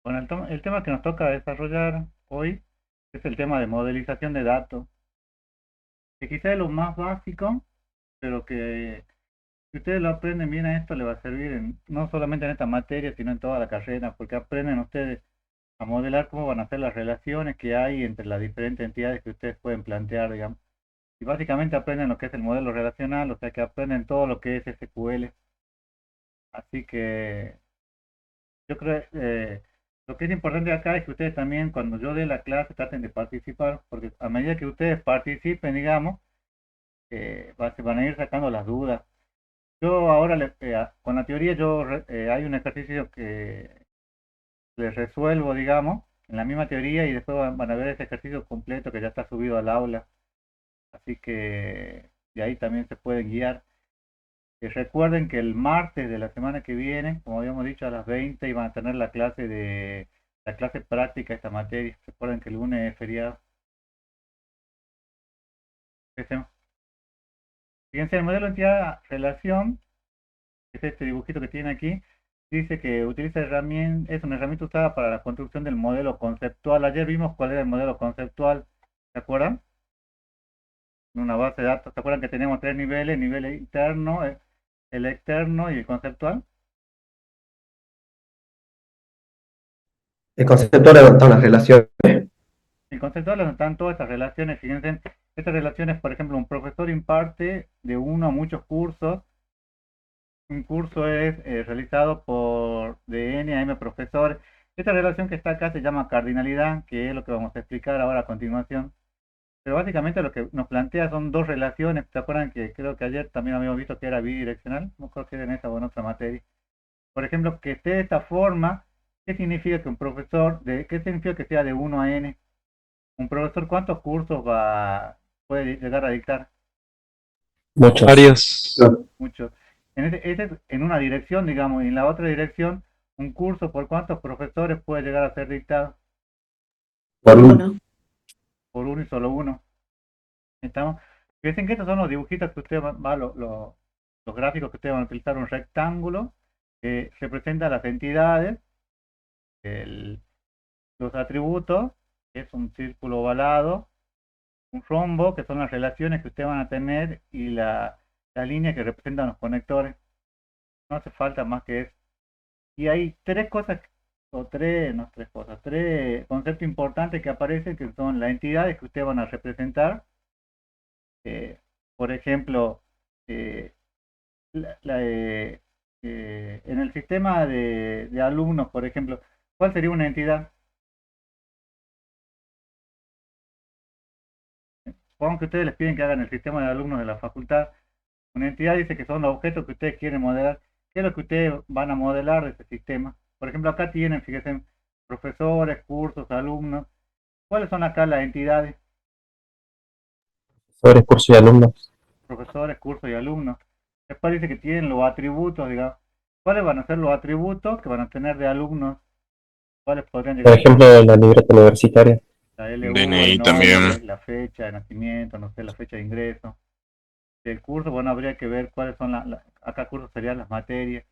Bueno, el tema que nos toca desarrollar hoy es el tema de modelización de datos, que quizá es lo más básico, pero que si ustedes lo aprenden bien a esto, le va a servir no solamente en esta materia, sino en toda la carrera, porque aprenden ustedes a modelar cómo van a ser las relaciones que hay entre las diferentes entidades que ustedes pueden plantear, digamos. Y básicamente aprenden lo que es el modelo relacional, o sea que aprenden todo lo que es SQL. Así que yo creo lo que es importante acá es que ustedes también, cuando yo dé la clase, traten de participar, porque a medida que ustedes participen, digamos, se van a ir sacando las dudas. Yo ahora, con la teoría, hay un ejercicio que les resuelvo, digamos, en la misma teoría y después van a ver ese ejercicio completo que ya está subido al aula. Así que de ahí también se pueden guiar. Recuerden que el martes de la semana que viene, como habíamos dicho, a las 20 iban a tener la clase práctica de esta materia. Recuerden que el lunes es feriado. Fíjense, fíjense, el modelo entidad-relación, que es este dibujito que tiene aquí, dice que es una herramienta usada para la construcción del modelo conceptual. Ayer vimos cuál era el modelo conceptual, ¿se acuerdan? En una base de datos, ¿se acuerdan que tenemos tres niveles? Nivel interno, el externo y el conceptual. El concepto de levantar las relaciones. El conceptual están todas estas relaciones, fíjense, estas relaciones, por ejemplo, un profesor imparte de uno a muchos cursos. Un curso es realizado por de N a M profesores. Esta relación que está acá se llama cardinalidad, que es lo que vamos a explicar ahora a continuación. Pero básicamente lo que nos plantea son dos relaciones. ¿Se acuerdan que creo que ayer también habíamos visto que era bidireccional? No creo que era en esa o en otra materia. Por ejemplo, que esté de esta forma, ¿qué significa que qué significa que sea de uno a N? Un profesor, ¿cuántos puede llegar a dictar? Muchos. Varios. No, Muchos. Ese es en una dirección, digamos, y en la otra dirección, un curso, ¿por cuántos profesores puede llegar a ser dictado? por uno. Uno. Por uno y solo uno. ¿Estamos? Fíjense que estos son los dibujitos que usted los gráficos que ustedes van a utilizar, un rectángulo que representa las entidades, el- los atributos, que es un círculo ovalado, un rombo, que son las relaciones que ustedes van a tener, y la línea que representan los conectores. No hace falta más que eso. Y hay tres cosas, o tres, no tres cosas, tres conceptos importantes que aparecen, que son las entidades que ustedes van a representar. eh, por ejemplo, eh, la- la, en el sistema de alumnos, por ejemplo, ¿cuál sería una entidad? Supongo que ustedes les piden que hagan el sistema de alumnos de la facultad. Una entidad dice que son los objetos que ustedes quieren modelar. ¿Qué es lo que ustedes van a modelar de ese sistema? Por ejemplo, acá tienen, fíjense, profesores, cursos, alumnos. ¿Cuáles son acá las entidades? Sobre curso y alumnos. Profesores, cursos y alumnos. Después dice que tienen los atributos, digamos. ¿Cuáles van a ser los atributos que van a tener de alumnos? ¿Cuáles podrían llegar Por a ser? ejemplo, la libreta universitaria. La LU, el DNI también. nombre, la fecha de nacimiento, no sé, la fecha de ingreso. Del curso, bueno, habría que ver cuáles son acá cursos serían las materias.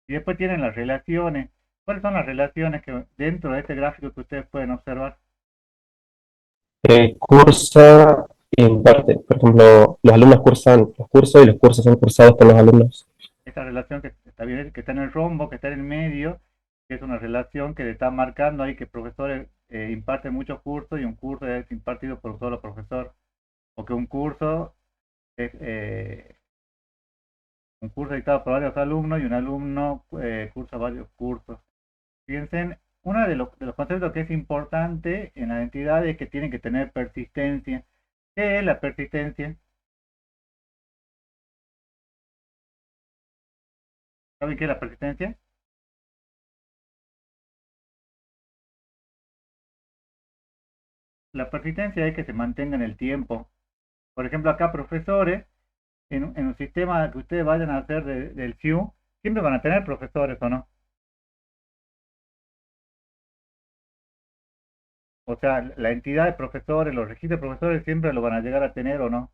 Y después tienen las relaciones. ¿Cuáles son las relaciones que dentro de este gráfico que ustedes pueden observar? Cursa y imparte. Por ejemplo, los alumnos cursan los cursos y los cursos son cursados por los alumnos. Esta relación que está bien, que está en el rombo, que está en el medio, que es una relación que le está marcando ahí que profesores imparten muchos cursos y un curso es impartido por un solo profesor, o que es un curso dictado por varios alumnos y un alumno cursa varios cursos. Fíjense, uno de los conceptos que es importante en la entidad es que tienen que tener persistencia. ¿Qué es la persistencia? ¿Saben qué es la persistencia? La persistencia es que se mantenga en el tiempo. Por ejemplo, acá profesores, en un sistema que ustedes vayan a hacer del CIU, siempre van a tener profesores o no. O sea, la entidad de profesores, los registros de profesores siempre lo van a llegar a tener o no.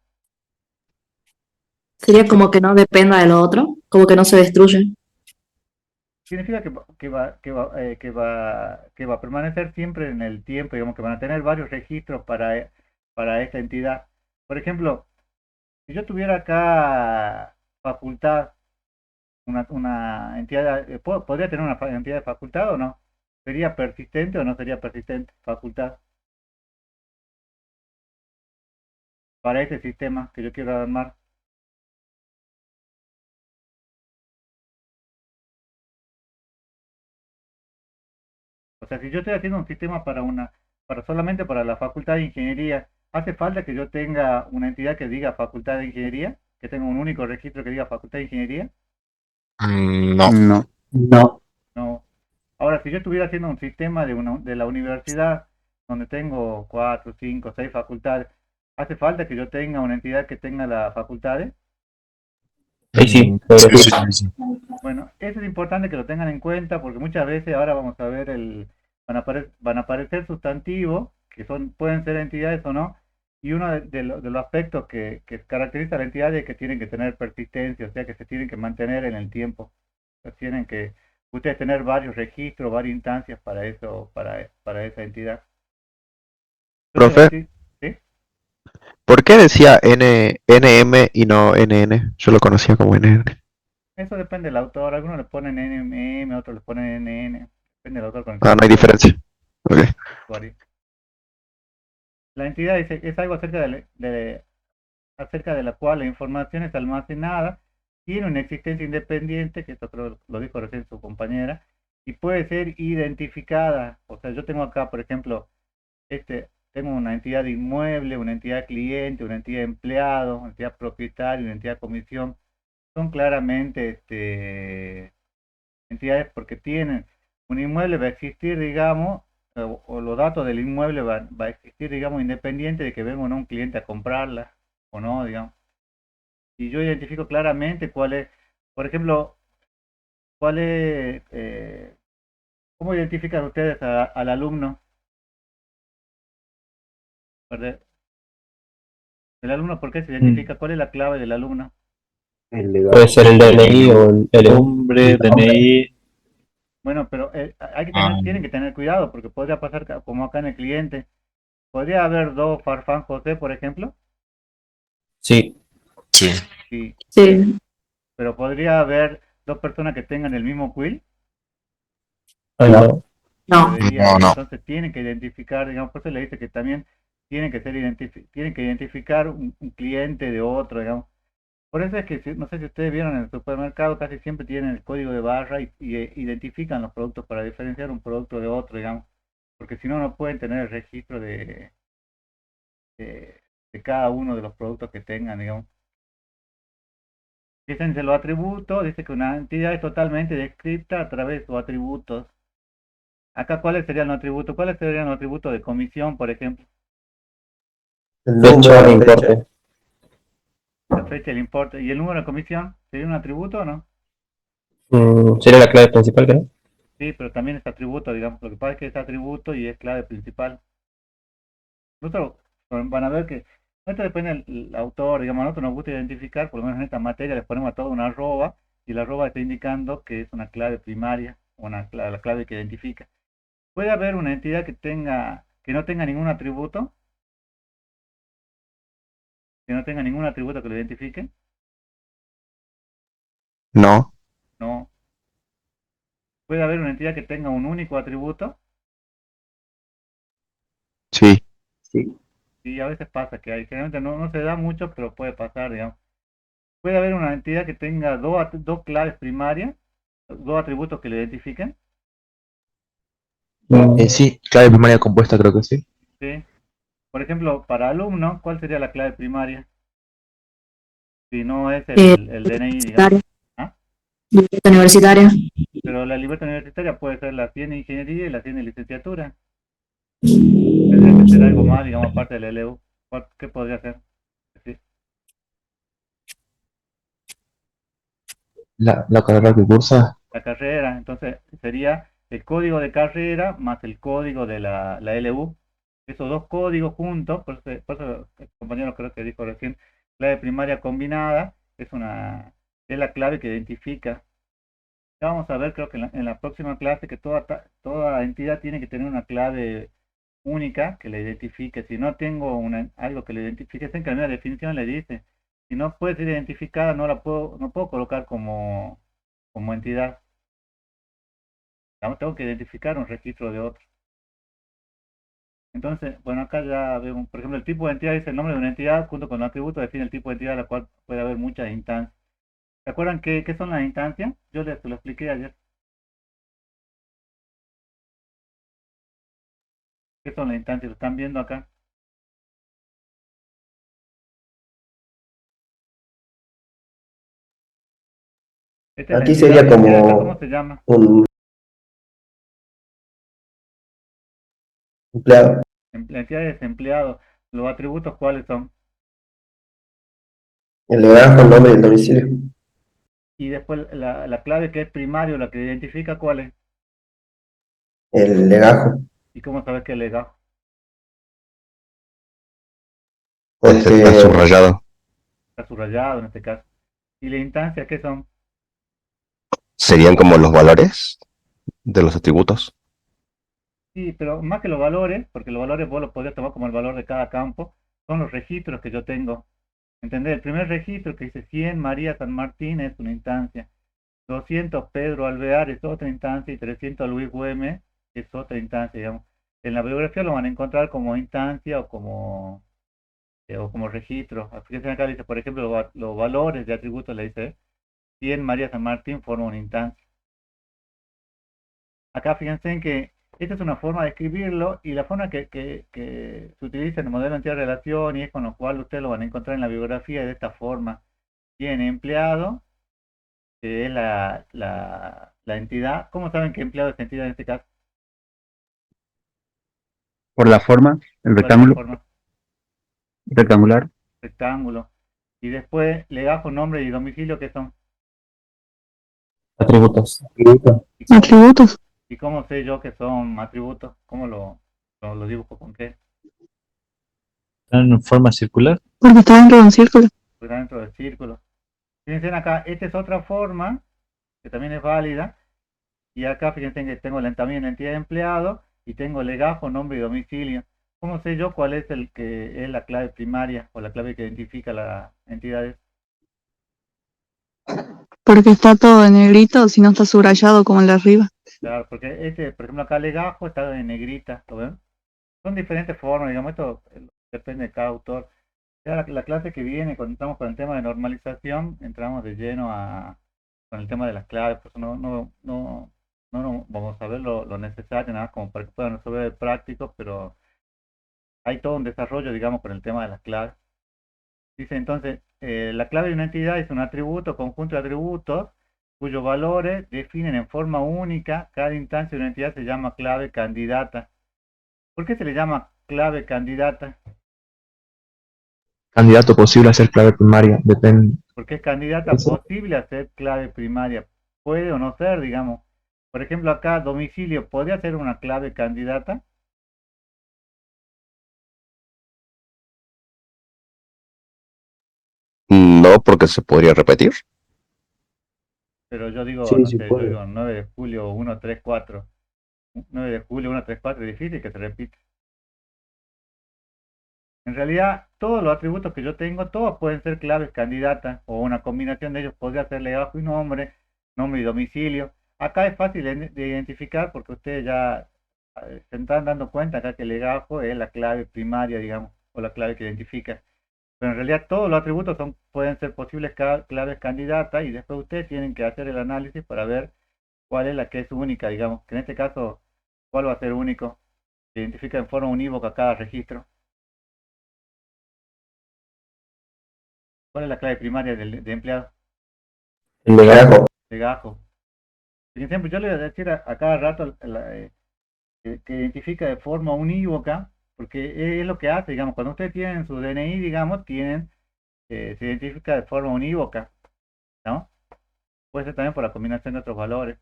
Sería como que no dependa de lo otro, como que no se destruye. significa que va a permanecer siempre en el tiempo, digamos que van a tener varios registros para esta entidad. Por ejemplo, si yo tuviera acá facultad, una entidad, ¿podría tener una entidad de facultad o no? ¿Sería persistente o no sería persistente facultad para ese sistema que yo quiero armar? O sea, si yo estoy haciendo un sistema para solamente para la facultad de ingeniería, ¿hace falta que yo tenga una entidad que diga facultad de ingeniería? ¿Que tenga un único registro que diga facultad de ingeniería? No. No. No. No. Ahora, si yo estuviera haciendo un sistema de la universidad donde tengo cuatro, cinco, seis facultades, ¿hace falta que yo tenga una entidad que tenga las facultades? Ahí sí, podría Sí, ser. sí, sí, sí. Bueno, eso es importante que lo tengan en cuenta porque muchas veces ahora vamos a ver van a aparecer sustantivos que pueden ser entidades o no, y uno de los aspectos que caracteriza a la entidad es que tienen que tener persistencia, o sea que se tienen que mantener en el tiempo. O sea, tienen que ustedes tener varios registros, varias instancias para eso, para esa entidad. Entonces Profe, decir, ¿sí? ¿por qué decía NM y no NN? Yo lo conocía como NN. Eso depende del autor. Algunos le ponen NMM, otros le ponen NN. Depende del autor con el que Ah, se no hay usuario. diferencia. Ok. La entidad es algo acerca de la cual la información es almacenada, tiene una existencia independiente, que esto creo lo dijo recién su compañera, y puede ser identificada. O sea, yo tengo acá, por ejemplo, tengo una entidad inmueble, una entidad cliente, una entidad empleado, una entidad propietario, una entidad comisión. Son claramente entidades porque tienen un inmueble, va a existir, digamos, o los datos del inmueble va a existir, digamos, independiente de que venga o no un cliente a comprarla o no, digamos. Y yo identifico claramente por ejemplo, cuál es, cómo identifican ustedes al alumno, ¿verdad? El alumno, ¿por qué se identifica? ¿Cuál es la clave del alumno? Puede ser el DNI o el Nombre, DNI. Bueno, pero Ah, tienen que tener cuidado porque podría pasar como acá en el cliente. Podría haber dos Farfán José, por ejemplo, Sí. sí. sí, Sí, pero podría haber dos personas que tengan el mismo quill, Ah, no. no. debería, No, no. entonces tienen que identificar, digamos, por eso le dice que también tienen que identificar un cliente de otro, digamos. Por eso es que, no sé si ustedes vieron en el supermercado, casi siempre tienen el código de barra y identifican los productos para diferenciar un producto de otro, digamos, porque si no, no pueden tener el registro de, de cada uno de los productos que tengan, digamos. Dicen de los atributos, dice que una entidad es totalmente descripta a través de sus atributos. Acá, ¿cuáles serían los atributos? ¿Cuáles serían los atributos de comisión, por ejemplo? Fecha, importe. La fecha, el importe y el número de comisión, ¿sería un atributo o no? Sería la clave principal, creo. Sí, pero también es atributo, digamos. Lo que pasa es que es atributo y es clave principal. Nosotros van a ver que esto depende del autor, digamos, a nosotros nos gusta identificar, por lo menos en esta materia les ponemos a todo una arroba y la arroba está indicando que es una clave primaria, la clave que identifica. Puede haber una entidad que no tenga ningún atributo, que no tenga ningún atributo que lo identifique. No. No. Puede haber una entidad que tenga un único atributo. Sí. Y a veces pasa que hay, generalmente no se da mucho, pero puede pasar, digamos. Puede haber una entidad que tenga dos claves primarias, dos atributos que lo identifiquen. Sí, clave primaria compuesta creo que sí. ¿Sí? Por ejemplo, para alumno, ¿cuál sería la clave primaria? Si no es Eh, el DNI, digamos. universitaria, ¿Ah? libreta universitaria. Pero la libertad universitaria puede ser la 100 de ingeniería y la 100 de licenciatura. Tendría que ser algo más, digamos, aparte del LU. ¿Qué podría ser? Sí, La carrera que cursa. la carrera, entonces sería el código de carrera más el código de la LU. Esos dos códigos juntos, por eso el compañero creo que dijo recién, clave primaria combinada, es la clave que identifica. Ya vamos a ver, creo que en la próxima clase, que toda entidad tiene que tener una clave única que le identifique. Si no tengo algo que le identifique, en que la misma definición le dice, si no puede ser identificada, no puedo colocar como entidad. Tengo que identificar un registro de otro. Entonces, bueno, acá ya vemos, por ejemplo, el tipo de entidad dice el nombre de una entidad, junto con el atributo define el tipo de entidad, a la cual puede haber muchas instancias. ¿Se acuerdan qué son las instancias? Yo les lo expliqué ayer. ¿Qué son las instancias? ¿Lo están viendo acá? Esta es la Aquí entidad. sería ¿La entidad acá cómo como se llama? un empleado. La entidad es empleado. ¿Los atributos cuáles son? El legajo, el nombre y el domicilio. Y después la clave que es primario, la que identifica cuál es. El legajo, ¿Y cómo sabes que es legajo? Está porque subrayado. Está subrayado en este caso. ¿Y la instancia qué son? Serían como los valores de los atributos. Sí, pero más que los valores, porque los valores vos los podés tomar como el valor de cada campo, son los registros que yo tengo. ¿Entendés? El primer registro que dice 100 María San Martín es una instancia, 200 Pedro Alvear es otra instancia y 300 Luis Güemes es otra instancia, digamos. En la biografía lo van a encontrar como instancia o como registro. Fíjense acá dice, por ejemplo, los valores de atributos le dice 100 María San Martín forma una instancia. Acá fíjense en que esta es una forma de escribirlo y la forma que se utiliza en el modelo de entidad-relación y es con lo cual ustedes lo van a encontrar en la biografía de esta forma. Tiene empleado, que es la entidad. ¿Cómo saben que empleado es entidad en este caso? Por la forma, el ¿Cuál es la rectángulo, forma? rectangular, Rectángulo. Y después legajo, nombre y domicilio, ¿qué son? atributos. ¿Y cómo, Atributos. y cómo sé yo que son atributos? ¿Cómo lo dibujo con qué? están en forma circular. Porque está dentro de un círculo. Pues dentro del círculo. Fíjense acá, esta es otra forma que también es válida. Y acá fíjense que tengo también la entidad de empleado y tengo legajo, nombre y domicilio. ¿Cómo sé yo cuál es el que es la clave primaria o la clave que identifica la entidad? Porque está todo en negrito, si no está subrayado como el de arriba. Claro, porque por ejemplo, acá legajo está en negrita, ¿lo ven? Son diferentes formas, digamos, esto depende de cada autor. Ya la clase que viene, cuando estamos con el tema de normalización, entramos de lleno con el tema de las claves, pues no vamos a ver lo necesario, nada como para que puedan resolver el práctico, pero hay todo un desarrollo, digamos, con el tema de las claves. Dice entonces, la clave de una entidad es un atributo, conjunto de atributos, cuyos valores definen en forma única cada instancia de una entidad, se llama clave candidata. ¿Por qué se le llama clave candidata? Candidato posible a ser clave primaria, depende. Porque es candidata posible a ser clave primaria. Puede o no ser, digamos. Por ejemplo, acá domicilio, ¿podría ser una clave candidata? No, porque se podría repetir. Pero yo digo, Sí, no sí sé, yo puede. digo 9 de julio 134. 9 de julio 134 es difícil que se repita. En realidad, todos los atributos que yo tengo, todos pueden ser claves candidatas o una combinación de ellos podría ser legajo y nombre y domicilio. Acá es fácil de identificar porque ustedes ya se están dando cuenta acá que el legajo es la clave primaria, digamos, o la clave que identifica. Pero en realidad todos los atributos pueden ser posibles claves candidatas y después ustedes tienen que hacer el análisis para ver cuál es la que es única, digamos, que en este caso, cuál va a ser único, que identifica en forma unívoca cada registro. ¿Cuál es la clave primaria de empleado? El legajo. Legajo. Por ejemplo, yo le voy a decir a cada rato que identifica de forma unívoca, porque es lo que hace, digamos, cuando ustedes tienen su DNI, digamos, se identifica de forma unívoca, ¿no? Puede ser también por la combinación de otros valores.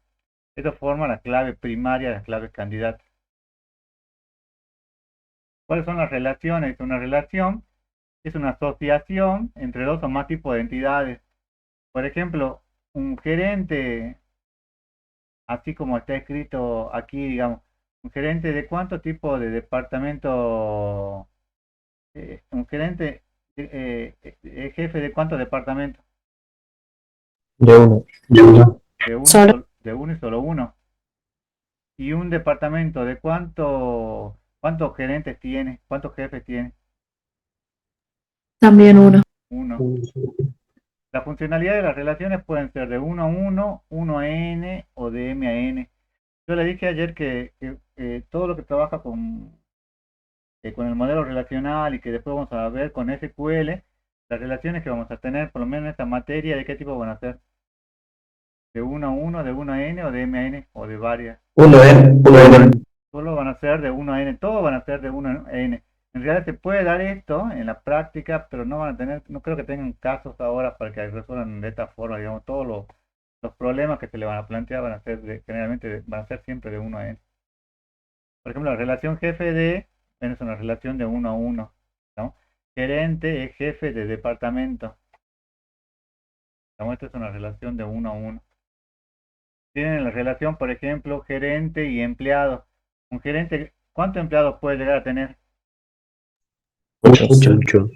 Esto forma la clave primaria de las claves candidatas. ¿Cuáles son las relaciones? Una relación es una asociación entre dos o más tipos de entidades. Por ejemplo, un gerente así como está escrito aquí, digamos, un gerente de cuánto tipo de departamento, un gerente, jefe de cuántos departamentos, De uno. Solo. de uno y solo uno. Y un departamento de cuántos gerentes tiene, cuántos jefes tiene, También uno. uno. La funcionalidad de las relaciones pueden ser de uno a uno a n o de m a n. Yo le dije ayer que todo lo que trabaja con el modelo relacional y que después vamos a ver con SQL, las relaciones que vamos a tener, por lo menos en esta materia, ¿de qué tipo van a ser? ¿De uno a uno, de uno a n o de m a n o de varias? Uno. Solo van a ser de uno a n, todos van a ser de uno a n. En realidad se puede dar esto en la práctica, pero no van a tener, no creo que tengan casos ahora para que resuelvan de esta forma, digamos, todos los problemas que se le van a plantear van a ser generalmente van a ser siempre de uno a n. Por ejemplo, la relación jefe de es una relación de uno a uno, ¿no? Gerente es jefe de departamento, ¿no? Esta es una relación de uno a uno. Tienen la relación, por ejemplo, gerente y empleado. Un gerente, ¿cuántos empleados puede llegar a tener? Muchos.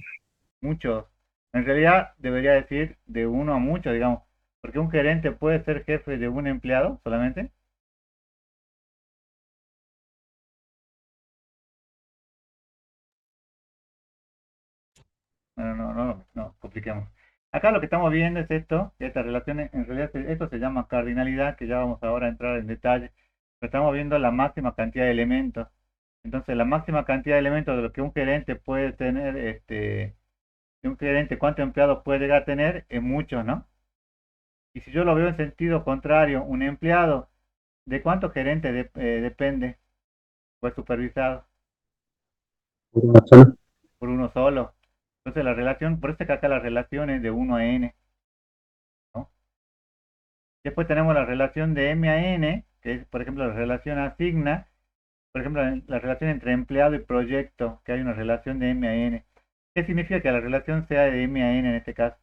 Muchos. En realidad debería decir de uno a muchos, digamos, porque un gerente puede ser jefe de un empleado solamente. No, compliquemos. Acá lo que estamos viendo es esto, que estas relaciones, en realidad esto se llama cardinalidad, que ya vamos ahora a entrar en detalle. Pero estamos viendo la máxima cantidad de elementos. Entonces, la máxima cantidad de elementos de lo que un gerente puede tener, de un gerente, cuántos empleados puede llegar a tener, es muchos, ¿no? Y si yo lo veo en sentido contrario, un empleado, ¿de cuántos gerentes depende? Pues supervisado por uno solo. Entonces la relación, por eso es que acá la relación es de uno a n, ¿no? Después tenemos la relación de m a n, que es por ejemplo la relación asigna, por ejemplo la relación entre empleado y proyecto, que hay una relación de m a n. ¿Qué significa que la relación sea de m a n en este caso?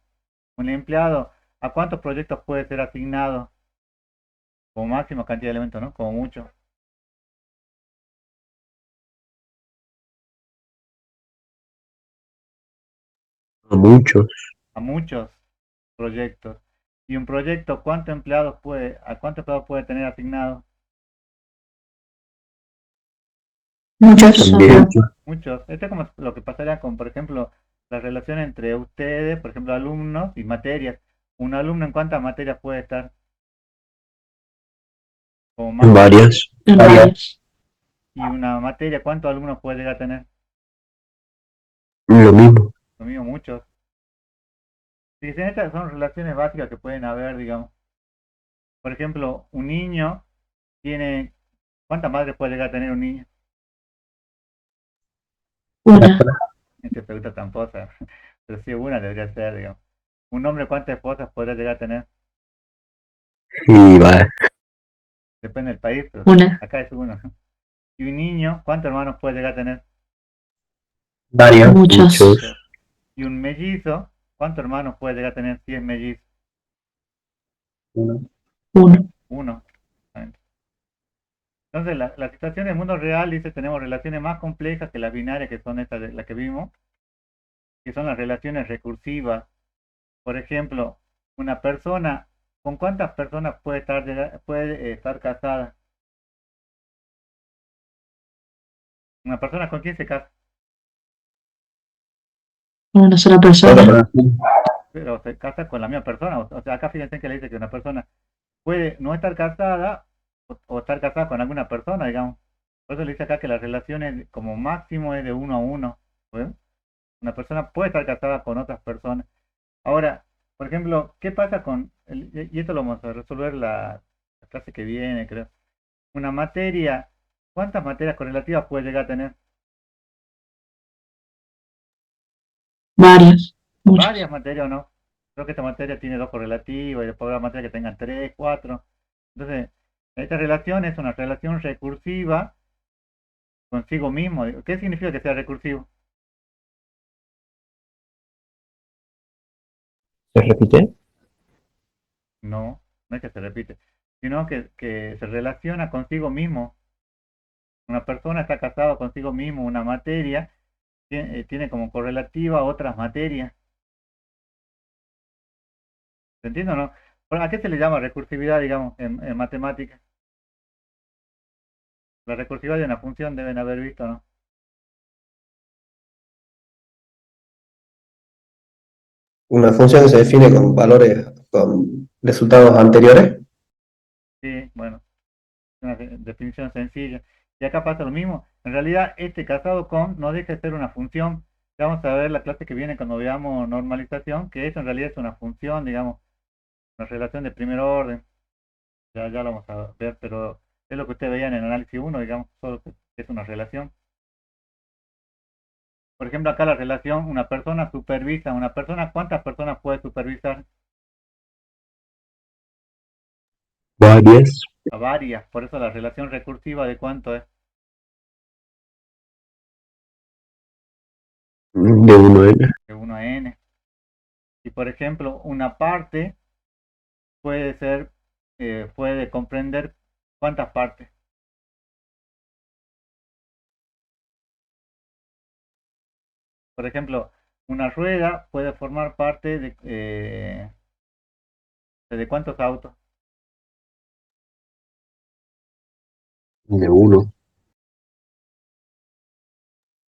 Un empleado, ¿a cuántos proyectos puede ser asignado? Como máxima cantidad de elementos, ¿no? Como mucho. Muchos. A muchos proyectos. Y un proyecto, ¿a cuántos empleados puede tener asignado? Muchos. Muchos. Esto es como lo que pasaría con, por ejemplo, la relación entre ustedes, por ejemplo, alumnos y materias. Un alumno, ¿en cuántas materias puede estar? Como máximo. Varias. En varios. Y una materia, ¿cuántos alumnos puede llegar a tener? Lo mismo. Lo mismo, muchos. Fíjense, estas son relaciones básicas que pueden haber, digamos. Por ejemplo, un niño tiene, ¿cuántas madres puede llegar a tener un niño? Una. Esta pregunta tramposa, pero sí, una debería ser, digamos. Un hombre, ¿cuántas esposas podría llegar a tener? Y va. Depende del país, pero Una. acá es uno. Y un niño, ¿cuántos hermanos puede llegar a tener? Varios. Muchos. Muchos. Y un mellizo, ¿cuántos hermanos puede llegar a tener si es mellizo? Uno. Uno. Entonces, la situación del mundo real dice tenemos relaciones más complejas que las binarias, que son estas de las que vimos, que son las relaciones recursivas. Por ejemplo, una persona, ¿con cuántas personas puede estar casada? Una persona, ¿con quién se casa? Una sola persona. Pero se casa con la misma persona. O sea, acá fíjense que le dice que una persona puede no estar casada o estar casada con alguna persona, digamos. Por eso le dice acá que las relaciones como máximo es de uno a uno. ¿Ves? Una persona puede estar casada con otras personas. Ahora, por ejemplo, ¿qué pasa y esto lo vamos a resolver la clase que viene, creo. Una materia, ¿cuántas materias correlativas puede llegar a tener? Varios. Muchos. Varias materias o no. Creo que esta materia tiene dos correlativas y después habrá materias que tengan tres, cuatro. Entonces, esta relación es una relación recursiva consigo mismo. ¿Qué significa que sea recursivo? ¿Se repite? No, no es que se repite. sino que se relaciona consigo mismo. Una persona está casada consigo mismo, una materia tiene como correlativa otras materias. ¿Se entiende o no? ¿A qué se le llama recursividad, digamos, en matemáticas? La recursividad de una función deben haber visto, ¿no? Una función que se define con valores, con resultados anteriores. Sí, bueno, una definición sencilla. Y acá pasa lo mismo. En realidad, este casado con no deja de ser una función. Ya vamos a ver la clase que viene cuando veamos normalización, que eso en realidad es una función, digamos, una relación de primer orden. Ya lo vamos a ver, pero es lo que ustedes veían en el análisis 1, digamos, solo que es una relación. Por ejemplo, acá la relación, una persona supervisa, una persona, ¿cuántas personas puede supervisar? Varias. A varias, por eso la relación recursiva de cuánto es. De 1n. De 1 a n. Y por ejemplo, una parte puede ser, puede comprender cuántas partes. Por ejemplo, una rueda puede formar parte de cuántos autos. De 1.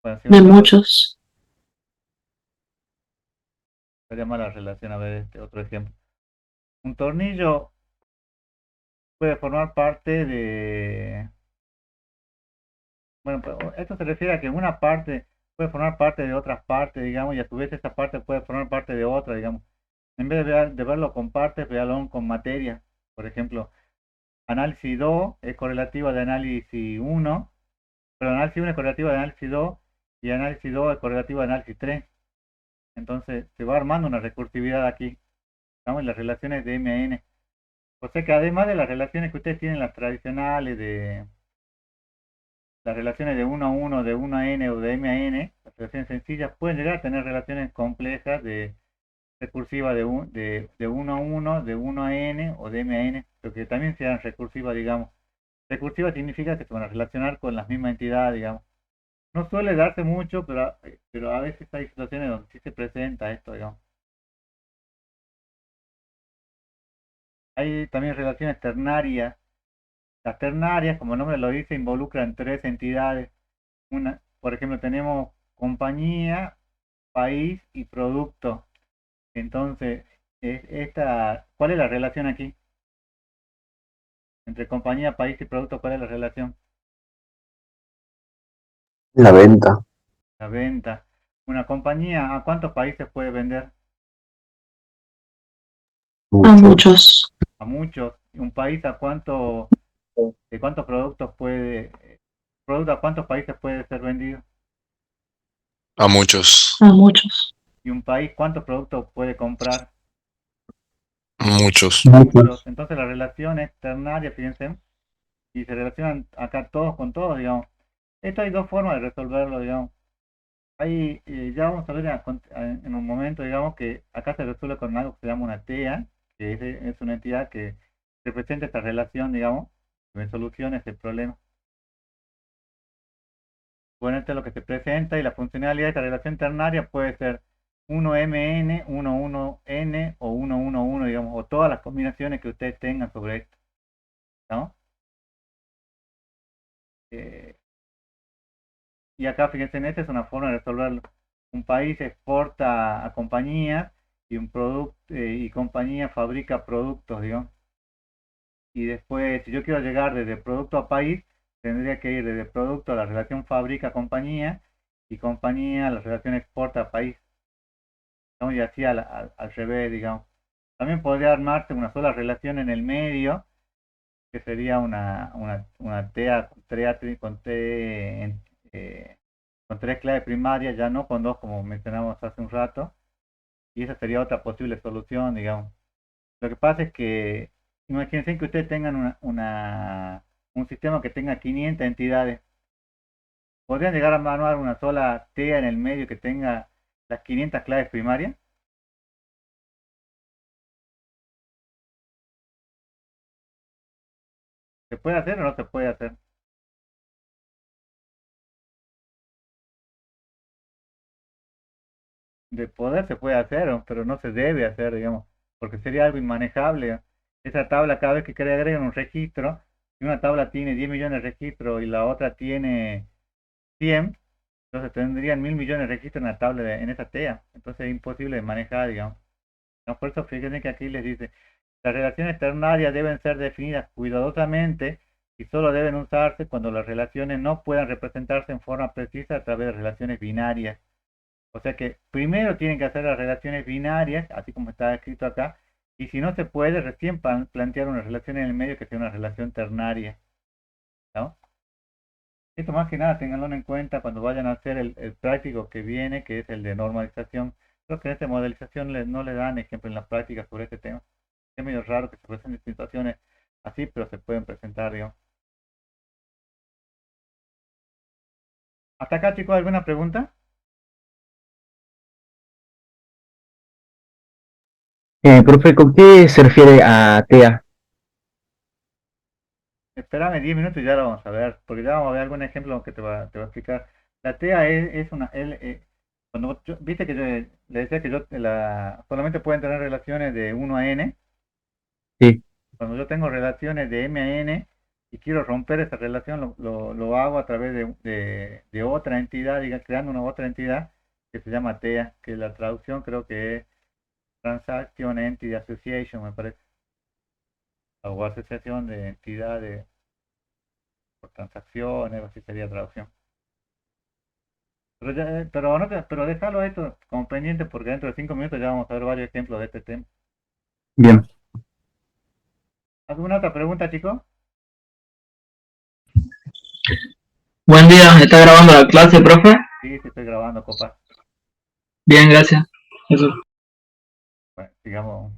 Bueno, si De nosotros muchos. sería mala relación, a ver este otro ejemplo. Un tornillo puede formar parte de... Bueno, pues, esto se refiere a que una parte puede formar parte de otras partes, digamos, y a su vez esta parte puede formar parte de otra, digamos. En vez de verlo con partes, véalo con materia. Por ejemplo, análisis 2 es correlativa de análisis 1, pero análisis 1 es correlativa de análisis 2 y análisis 2 es correlativa de análisis 3. Entonces se va armando una recursividad aquí. Estamos en las relaciones de M a N. O sea que además de las relaciones que ustedes tienen, las tradicionales de las relaciones de 1 a 1, de 1 a n o de m a n, las relaciones sencillas, pueden llegar a tener relaciones complejas de recursiva de 1 a 1, de 1 a n o de m a n, pero que también sean recursivas, digamos. Recursiva significa que se van a relacionar con las mismas entidades, digamos. No suele darse mucho, pero a veces hay situaciones donde sí se presenta esto, digamos. Hay también relaciones ternarias. Las ternarias, como el nombre lo dice, involucran tres entidades. Por ejemplo, tenemos compañía, país y producto. Entonces, ¿cuál es la relación aquí? Entre compañía, país y producto, ¿cuál es la relación? La venta. La venta. Una compañía, ¿a cuántos países puede vender? A muchos. A muchos. ¿Y un país de cuántos productos a cuántos países puede ser vendido? A muchos, A muchos. ¿Y un país cuántos productos puede comprar? muchos. Muchos. Entonces la relación es ternaria, fíjense, y se relacionan acá todos con todos, digamos. Esto hay dos formas de resolverlo, digamos. Ahí ya vamos a ver en un momento, digamos, que acá se resuelve con algo que se llama una TEA, que es una entidad que representa esta relación, digamos, que me soluciona este problema. Bueno, esto es lo que se presenta y la funcionalidad de esta relación ternaria puede ser 1MN, 11N o 111, digamos, o todas las combinaciones que ustedes tengan sobre esto, ¿no? Y acá, fíjense, en esta es una forma de resolverlo. Un país exporta a compañías y y compañía fabrica productos, digamos. Y después, si yo quiero llegar desde producto a país, tendría que ir desde producto a la relación fábrica-compañía y compañía a la relación exporta-país, ¿no? Y así al revés, digamos. También podría armarse una sola relación en el medio, que sería una TEA con tres claves primarias, ya no con dos como mencionamos hace un rato, y esa sería otra posible solución, digamos. Lo que pasa es que, imagínense que ustedes tengan un sistema que tenga 500 entidades. ¿Podrían llegar a armar una sola TEA en el medio que tenga las 500 claves primarias? ¿Se puede hacer o no se puede hacer? De poder se puede hacer, pero no se debe hacer, digamos, porque sería algo inmanejable. Esa tabla, cada vez que agregan un registro, si una tabla tiene 10 millones de registros y la otra tiene 100, entonces tendrían 1000 millones de registros en la tabla, en esa TEA. Entonces es imposible de manejar, digamos. ¿No? Por eso fíjense que aquí les dice, las relaciones ternarias deben ser definidas cuidadosamente y solo deben usarse cuando las relaciones no puedan representarse en forma precisa a través de relaciones binarias. O sea que primero tienen que hacer las relaciones binarias, así como está escrito acá, y si no se puede, recién plantear una relación en el medio que sea una relación ternaria, ¿no? Esto más que nada tenganlo en cuenta cuando vayan a hacer el práctico que viene, que es el de normalización. Creo que en esta modelización no le dan ejemplo en la práctica sobre este tema. Es medio raro que se presenten situaciones así, pero se pueden presentar, digamos. ¿Hasta acá, chicos, alguna pregunta? Profe, ¿con qué se refiere a TEA? Espérame 10 minutos y ya lo vamos a ver, porque ya vamos a ver algún ejemplo que te va a explicar. La TEA es una... viste que le decía que solamente pueden tener relaciones de 1 a n. Sí. Cuando yo tengo relaciones de m a n y quiero romper esa relación, lo hago a través de otra entidad, creando una otra entidad que se llama TEA, que la traducción creo que es Transaction Entity Association, me parece. O asociación de entidades por transacciones, así sería traducción. Pero déjalo esto como pendiente porque dentro de 5 minutos ya vamos a ver varios ejemplos de este tema. Bien. ¿Alguna otra pregunta, chicos? Buen día, ¿está grabando la clase, profe? Sí, estoy grabando, copa. Bien, gracias. Eso. Bueno, digamos.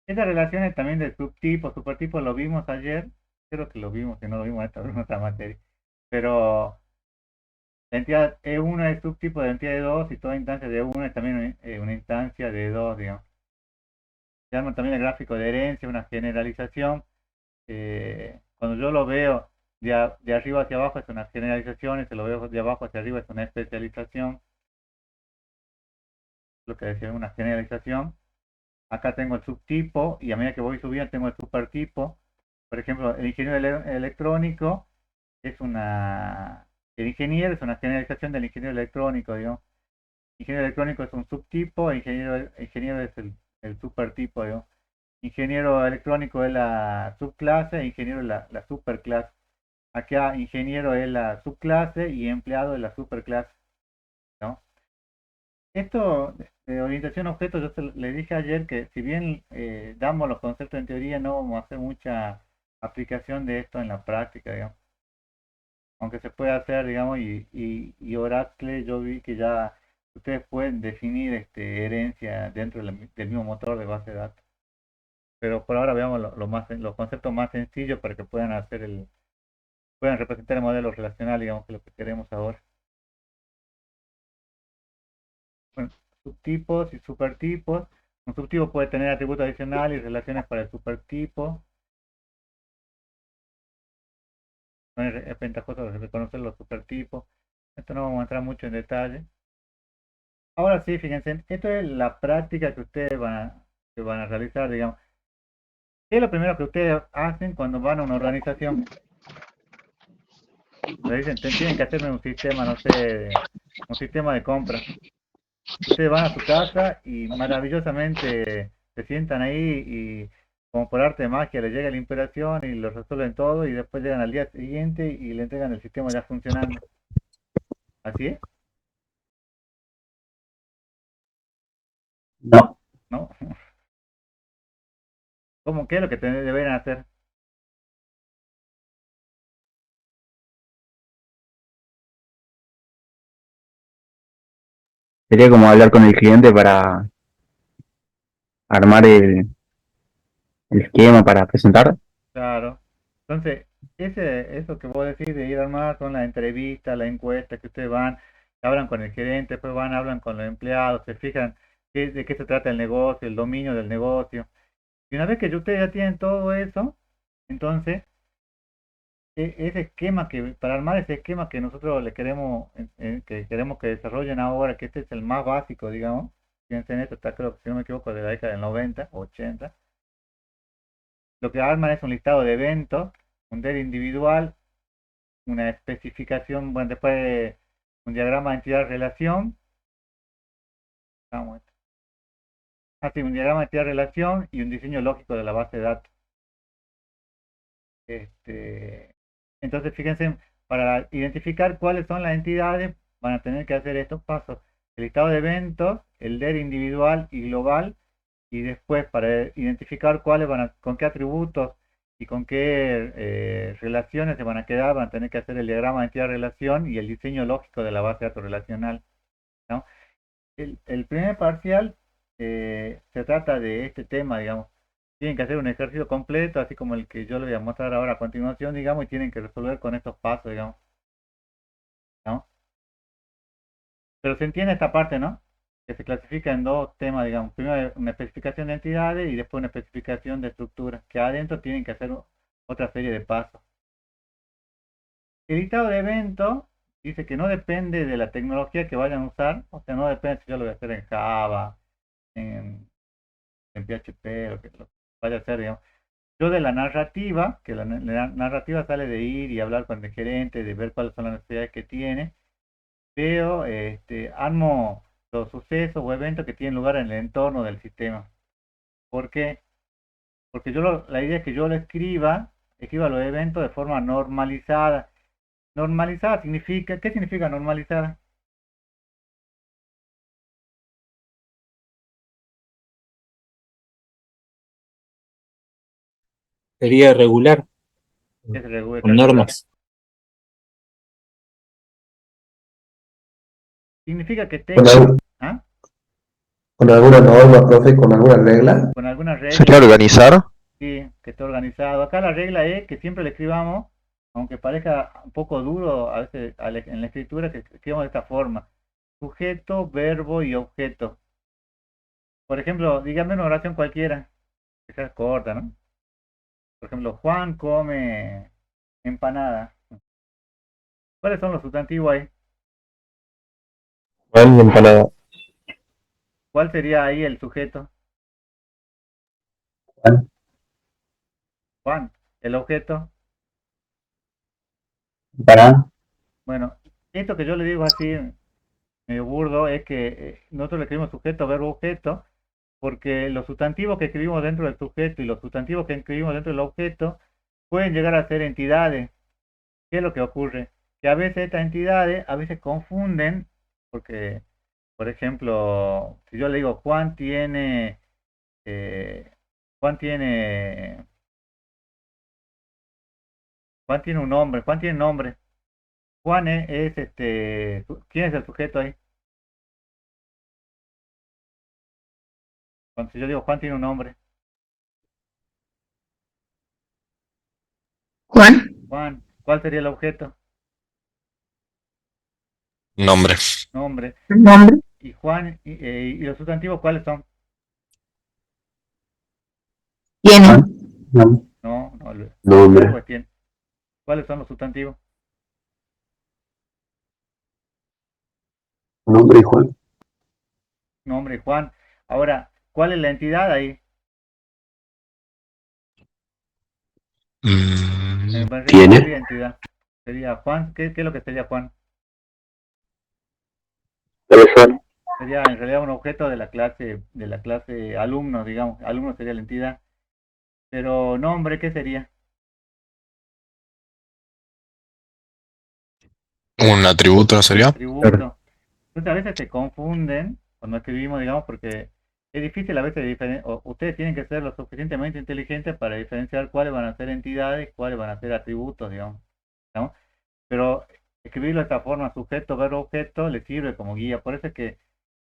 Estas relaciones también de subtipos, supertipos, lo vimos ayer. Creo que lo vimos, que no lo vimos en esta materia. Pero la entidad E1 es subtipo de la entidad E2 y toda instancia de E1 es también una instancia de E2, digamos. Se llama también el gráfico de herencia, una generalización. Cuando yo lo veo de arriba hacia abajo es una generalización y si lo veo de abajo hacia arriba es una especialización. Lo que decía, una generalización. Acá tengo el subtipo y a medida que voy subiendo tengo el supertipo. Por ejemplo, el ingeniero electrónico es el ingeniero es una generalización del ingeniero electrónico, digamos. Ingeniero electrónico es un subtipo, ingeniero es el supertipo, digamos. Ingeniero electrónico es la subclase, ingeniero es la superclase. Acá ingeniero es la subclase y empleado es la superclase, ¿no? Esto de orientación a objetos, yo le dije ayer que si bien damos los conceptos en teoría, no vamos a hacer mucha aplicación de esto en la práctica, digamos. Aunque se puede hacer, digamos, y Oracle yo vi que ya ustedes pueden definir herencia dentro del mismo motor de base de datos. Pero por ahora veamos los conceptos más sencillos para que puedan puedan representar el modelo relacional, digamos, que es lo que queremos ahora. Bueno, subtipos y supertipos. Un subtipo puede tener atributos adicionales y relaciones para el supertipo. Es ventajoso reconocer los supertipos. Esto no vamos a entrar mucho en detalle. Ahora sí, fíjense, esto es la práctica que ustedes que van a realizar, digamos. ¿Qué es lo primero que ustedes hacen cuando van a una organización? Le dicen, tienen que hacerme un sistema, no sé, un sistema de compra. Ustedes van a su casa y maravillosamente se sientan ahí y como por arte de magia les llega la inspiración y lo resuelven todo y después llegan al día siguiente y le entregan el sistema ya funcionando. ¿Así es? No. ¿No? ¿Qué es lo que deberían hacer? Sería como hablar con el cliente para armar el esquema para presentar. Claro. Entonces, eso que vos decís de ir a armar son las entrevistas, la encuesta que ustedes van, hablan con el gerente, después hablan con los empleados, se fijan de qué se trata el negocio, el dominio del negocio. Y una vez que ustedes ya tienen todo eso, entonces ese esquema para armar ese esquema que nosotros le queremos, que queremos que desarrollen ahora, que este es el más básico, digamos, fíjense en esto, está creo que si no me equivoco de la década del 90, 80, lo que arman es un listado de eventos, un DER individual, una especificación, bueno, después un diagrama de entidad-relación, un diagrama de entidad-relación y un diseño lógico de la base de datos. Entonces, fíjense, para identificar cuáles son las entidades, van a tener que hacer estos pasos. El listado de eventos, el DER individual y global, y después para identificar cuáles con qué atributos y con qué relaciones se van a quedar, van a tener que hacer el diagrama de entidad-relación y el diseño lógico de la base de datos relacional, ¿no? El primer parcial se trata de este tema, digamos. Tienen que hacer un ejercicio completo, así como el que yo les voy a mostrar ahora a continuación, digamos, y tienen que resolver con estos pasos, digamos, ¿no? Pero se entiende esta parte, ¿no? Que se clasifica en dos temas, digamos. Primero una especificación de entidades y después una especificación de estructuras, que adentro tienen que hacer otra serie de pasos. El listado de eventos dice que no depende de la tecnología que vayan a usar, o sea, no depende si yo lo voy a hacer en Java, en PHP, lo que vaya a hacer, digamos. Yo de la narrativa, que la narrativa sale de ir y hablar con el gerente, de ver cuáles son las necesidades que tiene, veo, armo los sucesos o eventos que tienen lugar en el entorno del sistema. ¿Por qué? Porque la idea es que yo lo escriba los eventos de forma normalizada. Normalizada significa, ¿qué significa normalizada? Sería regular, Es regular, con normas. significa que Con, tenga, con alguna norma, profe, con alguna regla. con alguna regla. ¿Sería organizar? Sí, que esté organizado. Acá la regla es que siempre le escribamos, aunque parezca un poco duro a veces en la escritura, que escribamos de esta forma: sujeto, verbo y objeto. Por ejemplo, dígame una oración cualquiera, que sea corta, ¿no? Por ejemplo, Juan come empanada. ¿Cuáles son los sustantivos ahí? Juan y empanada. ¿Cuál sería ahí el sujeto? Juan. Juan. ¿El objeto? Empanada. Bueno, esto que yo le digo así, medio burdo, es que nosotros le escribimos sujeto, verbo, objeto, porque los sustantivos que escribimos dentro del sujeto y los sustantivos que escribimos dentro del objeto pueden llegar a ser entidades. ¿Qué es lo que ocurre? Que a veces estas entidades a veces confunden, porque, por ejemplo, si yo le digo Juan tiene Juan tiene un nombre, Juan tiene nombre. Juan ¿quién es el sujeto ahí? Cuando si yo digo Juan tiene un nombre. Juan, Juan, ¿cuál sería el objeto? Nombre. Nombre. nombre, Y Juan, y los sustantivos, ¿cuáles son? tiene, No, el Nombre. verbo es tiene. ¿Cuáles son los sustantivos? Nombre y Juan. Nombre y Juan. Ahora, ¿cuál es la entidad ahí? En realidad ¿Tiene? no sería entidad. Sería Juan. ¿Qué es lo que sería Juan? Persona. Sería en realidad un objeto de la clase alumno, digamos. Alumno sería la entidad. Pero nombre, ¿qué sería? Un atributo, ¿no sería? Atributo. Entonces a veces se confunden cuando escribimos, digamos, porque es difícil a veces ustedes tienen que ser lo suficientemente inteligentes para diferenciar cuáles van a ser entidades, cuáles van a ser atributos, digamos, ¿no? Pero escribirlo de esta forma, sujeto, verbo, objeto, les sirve como guía. Por eso es que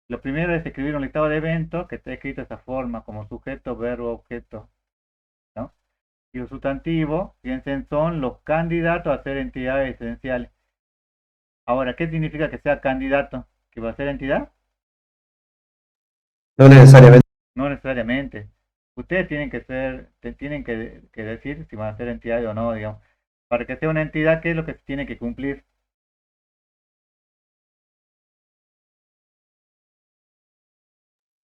lo primero es escribir un listado de eventos que esté escrito de esta forma, como sujeto, verbo, objeto, ¿no? Y los sustantivos, fíjense, son los candidatos a ser entidades esenciales. Ahora, ¿qué significa que sea candidato? ¿Que va a ser entidad? No necesariamente. No necesariamente. Ustedes tienen que decir si van a ser entidades o no, digamos. Para que sea una entidad, ¿qué es lo que se tiene que cumplir?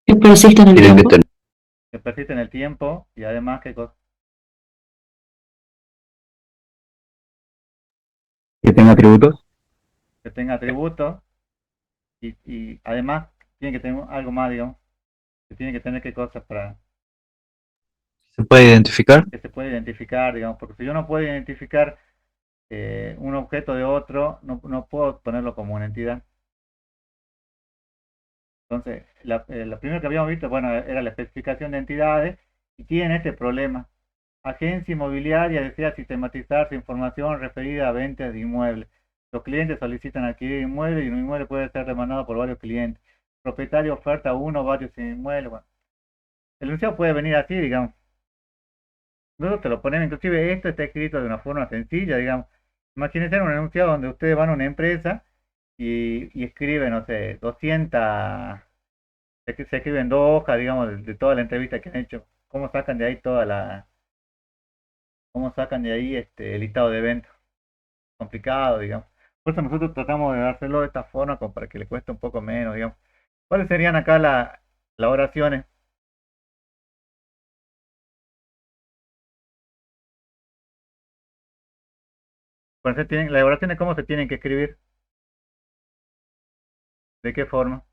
Que persiste en el Tienen que tiempo. tener Que persiste en el tiempo y además que Que tenga atributos. tenga atributos y además tiene que tener algo más, digamos, que tiene que tener qué cosas para ¿Se puede identificar? que se pueda identificar, digamos, porque si yo no puedo identificar un objeto de otro, no puedo ponerlo como una entidad. Entonces, la primera que habíamos visto, bueno, era la especificación de entidades y tiene este problema. Agencia inmobiliaria desea sistematizar su información referida a ventas de inmuebles. Los clientes solicitan adquirir inmuebles y un inmueble puede ser demandado por varios clientes. Propietario oferta uno o varios inmuebles. Bueno, el enunciado puede venir así, digamos. Nosotros te lo ponemos, inclusive esto está escrito de una forma sencilla, digamos. Imagínense un enunciado donde ustedes van a una empresa y escriben, no sé, 200, se escriben 2 hojas, digamos, de toda la entrevista que han hecho. ¿Cómo sacan de ahí cómo sacan de ahí el listado de eventos? Complicado, digamos. Por eso nosotros tratamos de hacerlo de esta forma como para que le cueste un poco menos, digamos. ¿Cuáles serían acá las oraciones? Pues las oraciones, ¿cómo se tienen que escribir? ¿De qué forma?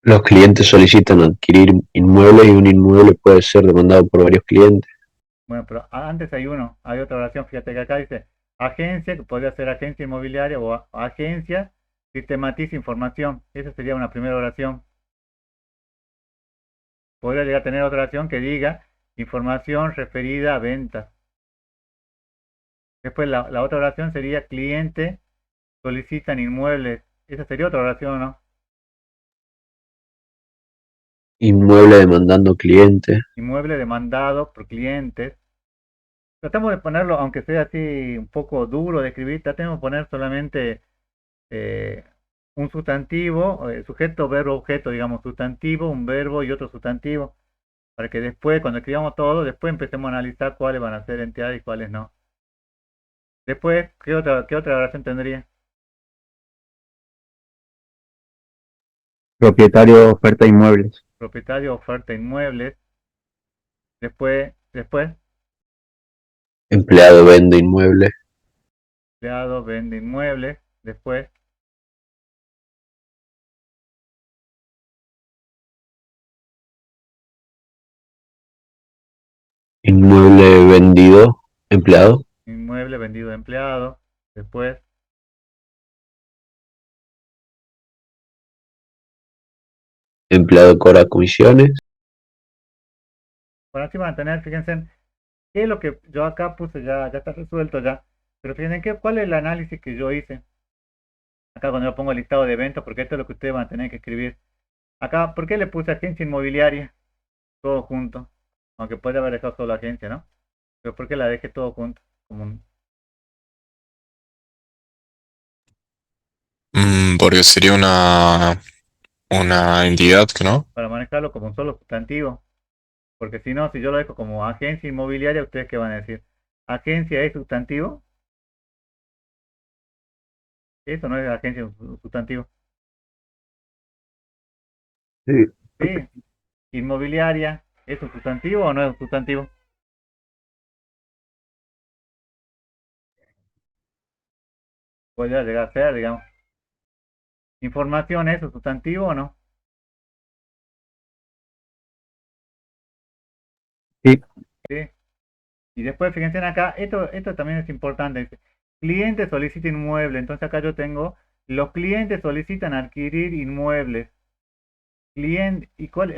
los clientes solicitan adquirir inmuebles y un inmueble puede ser demandado por varios clientes. Bueno, pero antes hay otra oración, fíjate que acá dice agencia, que podría ser agencia inmobiliaria o agencia, sistematiza información. Esa sería una primera oración. Podría llegar a tener otra oración que diga información referida a ventas. Después la otra oración sería cliente solicitan inmuebles. Esa sería otra oración, ¿no? Inmueble demandando clientes. Inmueble demandado por clientes. Tratamos de ponerlo, aunque sea así un poco duro de escribir, tratemos de poner solamente un sustantivo, sujeto, verbo, objeto, digamos, sustantivo, un verbo y otro sustantivo, para que después, cuando escribamos todo, después empecemos a analizar cuáles van a ser entidades y cuáles no. Después, qué otra oración tendría? Propietario oferta inmuebles. Propietario oferta inmuebles. Después, Empleado vende inmuebles. empleado vende inmuebles. Después, Inmueble vendido. Empleado. inmueble vendido a empleado. Después, Empleado cobra comisiones. bueno, así van a tener, fíjense, qué es lo que yo acá puse, ya está resuelto ya. Pero fíjense, ¿cuál es el análisis que yo hice? Acá cuando yo pongo el listado de eventos, porque esto es lo que ustedes van a tener que escribir. Acá, ¿por qué le puse agencia inmobiliaria? Todo junto. Aunque puede haber dejado solo agencia, ¿no? Pero ¿por qué la dejé todo junto? Porque sería una entidad, ¿no? Para manejarlo como un solo sustantivo. Porque si no, si yo lo dejo como agencia inmobiliaria, ¿ustedes qué van a decir? ¿Agencia es sustantivo? Eso no es agencia sustantivo. Sí. Sí. Inmobiliaria, ¿es un sustantivo o no es un sustantivo? Podría llegar a ser, digamos. ¿Información es un sustantivo o no? Sí. Sí. Y después, fíjense acá, esto también es importante. Dice, cliente solicita inmueble. Entonces acá yo tengo, los clientes solicitan adquirir inmuebles.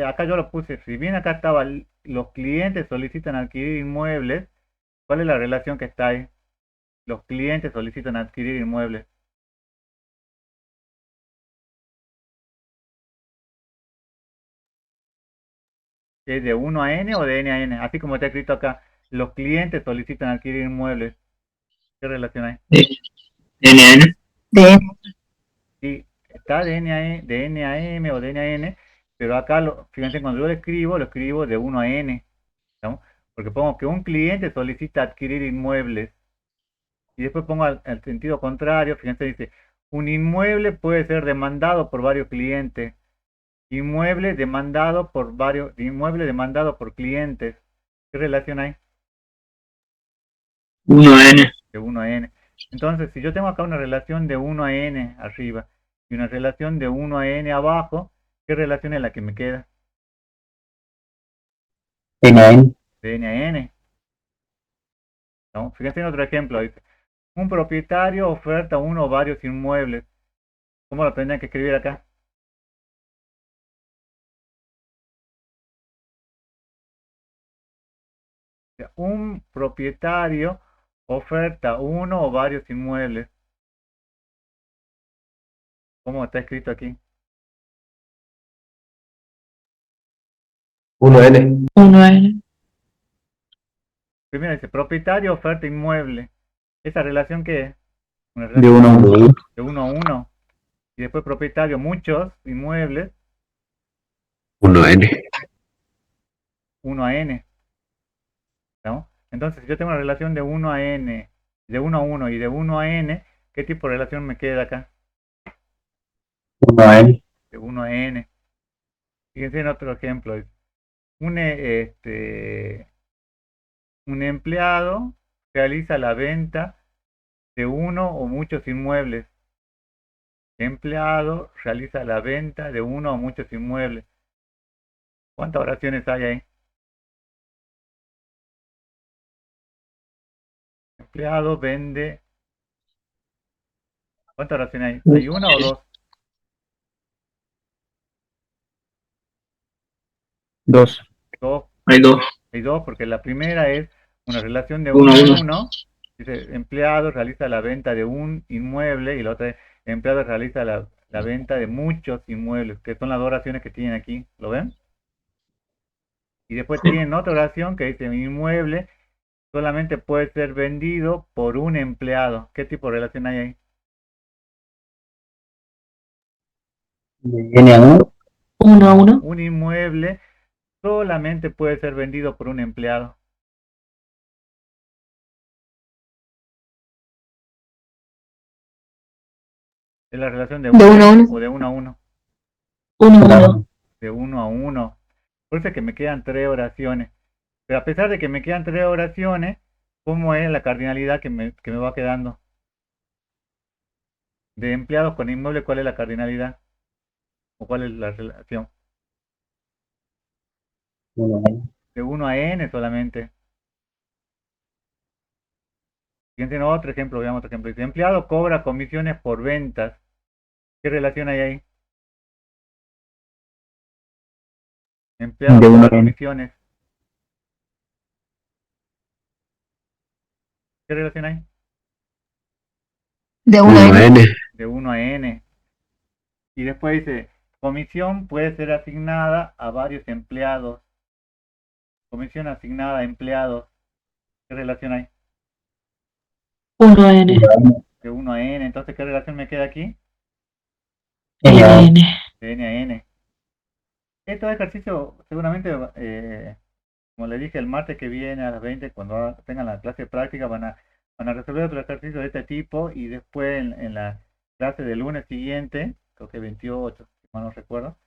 Acá yo lo puse, si bien acá estaba, los clientes solicitan adquirir inmuebles, ¿cuál es la relación que está ahí? Los clientes solicitan adquirir inmuebles. ¿Es de 1 a n o de n a n? Así como está escrito acá, los clientes solicitan adquirir inmuebles. ¿Qué relación hay? NN. De Si está de n a m o de n a n, Pero acá, fíjense, cuando yo lo escribo de 1 a n, ¿no? Porque pongo que un cliente solicita adquirir inmuebles. Y después pongo al sentido contrario, fíjense, dice, un inmueble puede ser demandado por varios clientes. Inmueble demandado por clientes. ¿Qué relación hay? 1N. De 1 a n. Entonces, si yo tengo acá una relación de 1 a n arriba y una relación de 1 a n abajo, ¿qué relación es la que me queda? N a N. De n a n. ¿No? Fíjense en otro ejemplo, dice, un propietario oferta uno o varios inmuebles. ¿Cómo lo tendrían que escribir acá? O sea, un propietario oferta uno o varios inmuebles. ¿Cómo está escrito aquí? 1N. 1N. Primero dice, propietario oferta inmueble. ¿Esa relación qué es? Una De relación 1 a 1. de 1 a 1. Y después propietario, muchos inmuebles, 1N. 1 a n. ¿No? Entonces, si yo tengo una relación de 1 a n, de 1 a 1 y de 1 a n, ¿qué tipo de relación me queda acá? 1 a N. De 1 a n. Fíjense en otro ejemplo. Un, un empleado realiza la venta de uno o muchos inmuebles. Empleado realiza la venta de uno o muchos inmuebles. ¿Cuántas oraciones hay ahí? Empleado vende. ¿Cuántas oraciones hay? ¿Hay una o dos? 2. Dos. Hay dos. Hay dos, porque la primera es una relación de 1 1 a a 1. 1. Dice, empleado realiza la venta de un inmueble y la otra es, empleado realiza la venta de muchos inmuebles, que son las dos oraciones que tienen aquí. ¿Lo ven? Y después tienen otra oración que dice, mi inmueble solamente puede ser vendido por un empleado. ¿Qué tipo de relación hay ahí? N a 1. 1 a 1. Un inmueble solamente puede ser vendido por un empleado. ¿Es la relación de 1 a 1 o de 1 a 1? 1 a 1. De 1 a 1. Por eso es que me quedan 3 oraciones. Pero a pesar de que me quedan 3 oraciones, ¿cómo es la cardinalidad que me va quedando? De empleados con inmueble, ¿cuál es la cardinalidad? ¿O cuál es la relación? 1 a N. De 1 a n solamente. Fíjense en otro ejemplo, veamos otro ejemplo. Dice, empleado cobra comisiones por ventas. ¿Qué relación hay ahí? Empleado De 1 cobra a N. comisiones. ¿Qué relación hay? De 1 a N. 1N. De 1 a n. Y después dice, comisión puede ser asignada a varios empleados. Comisión asignada a empleados. ¿Qué relación hay? 1 a N. De 1 a n. Entonces, ¿qué relación me queda aquí? N a N. N. De n a n. Estos ejercicios seguramente, como le dije, el martes que viene a las 20, cuando tengan la clase práctica, van a resolver otros ejercicios de este tipo y después en la clase del lunes siguiente, creo que 28, si mal no recuerdo,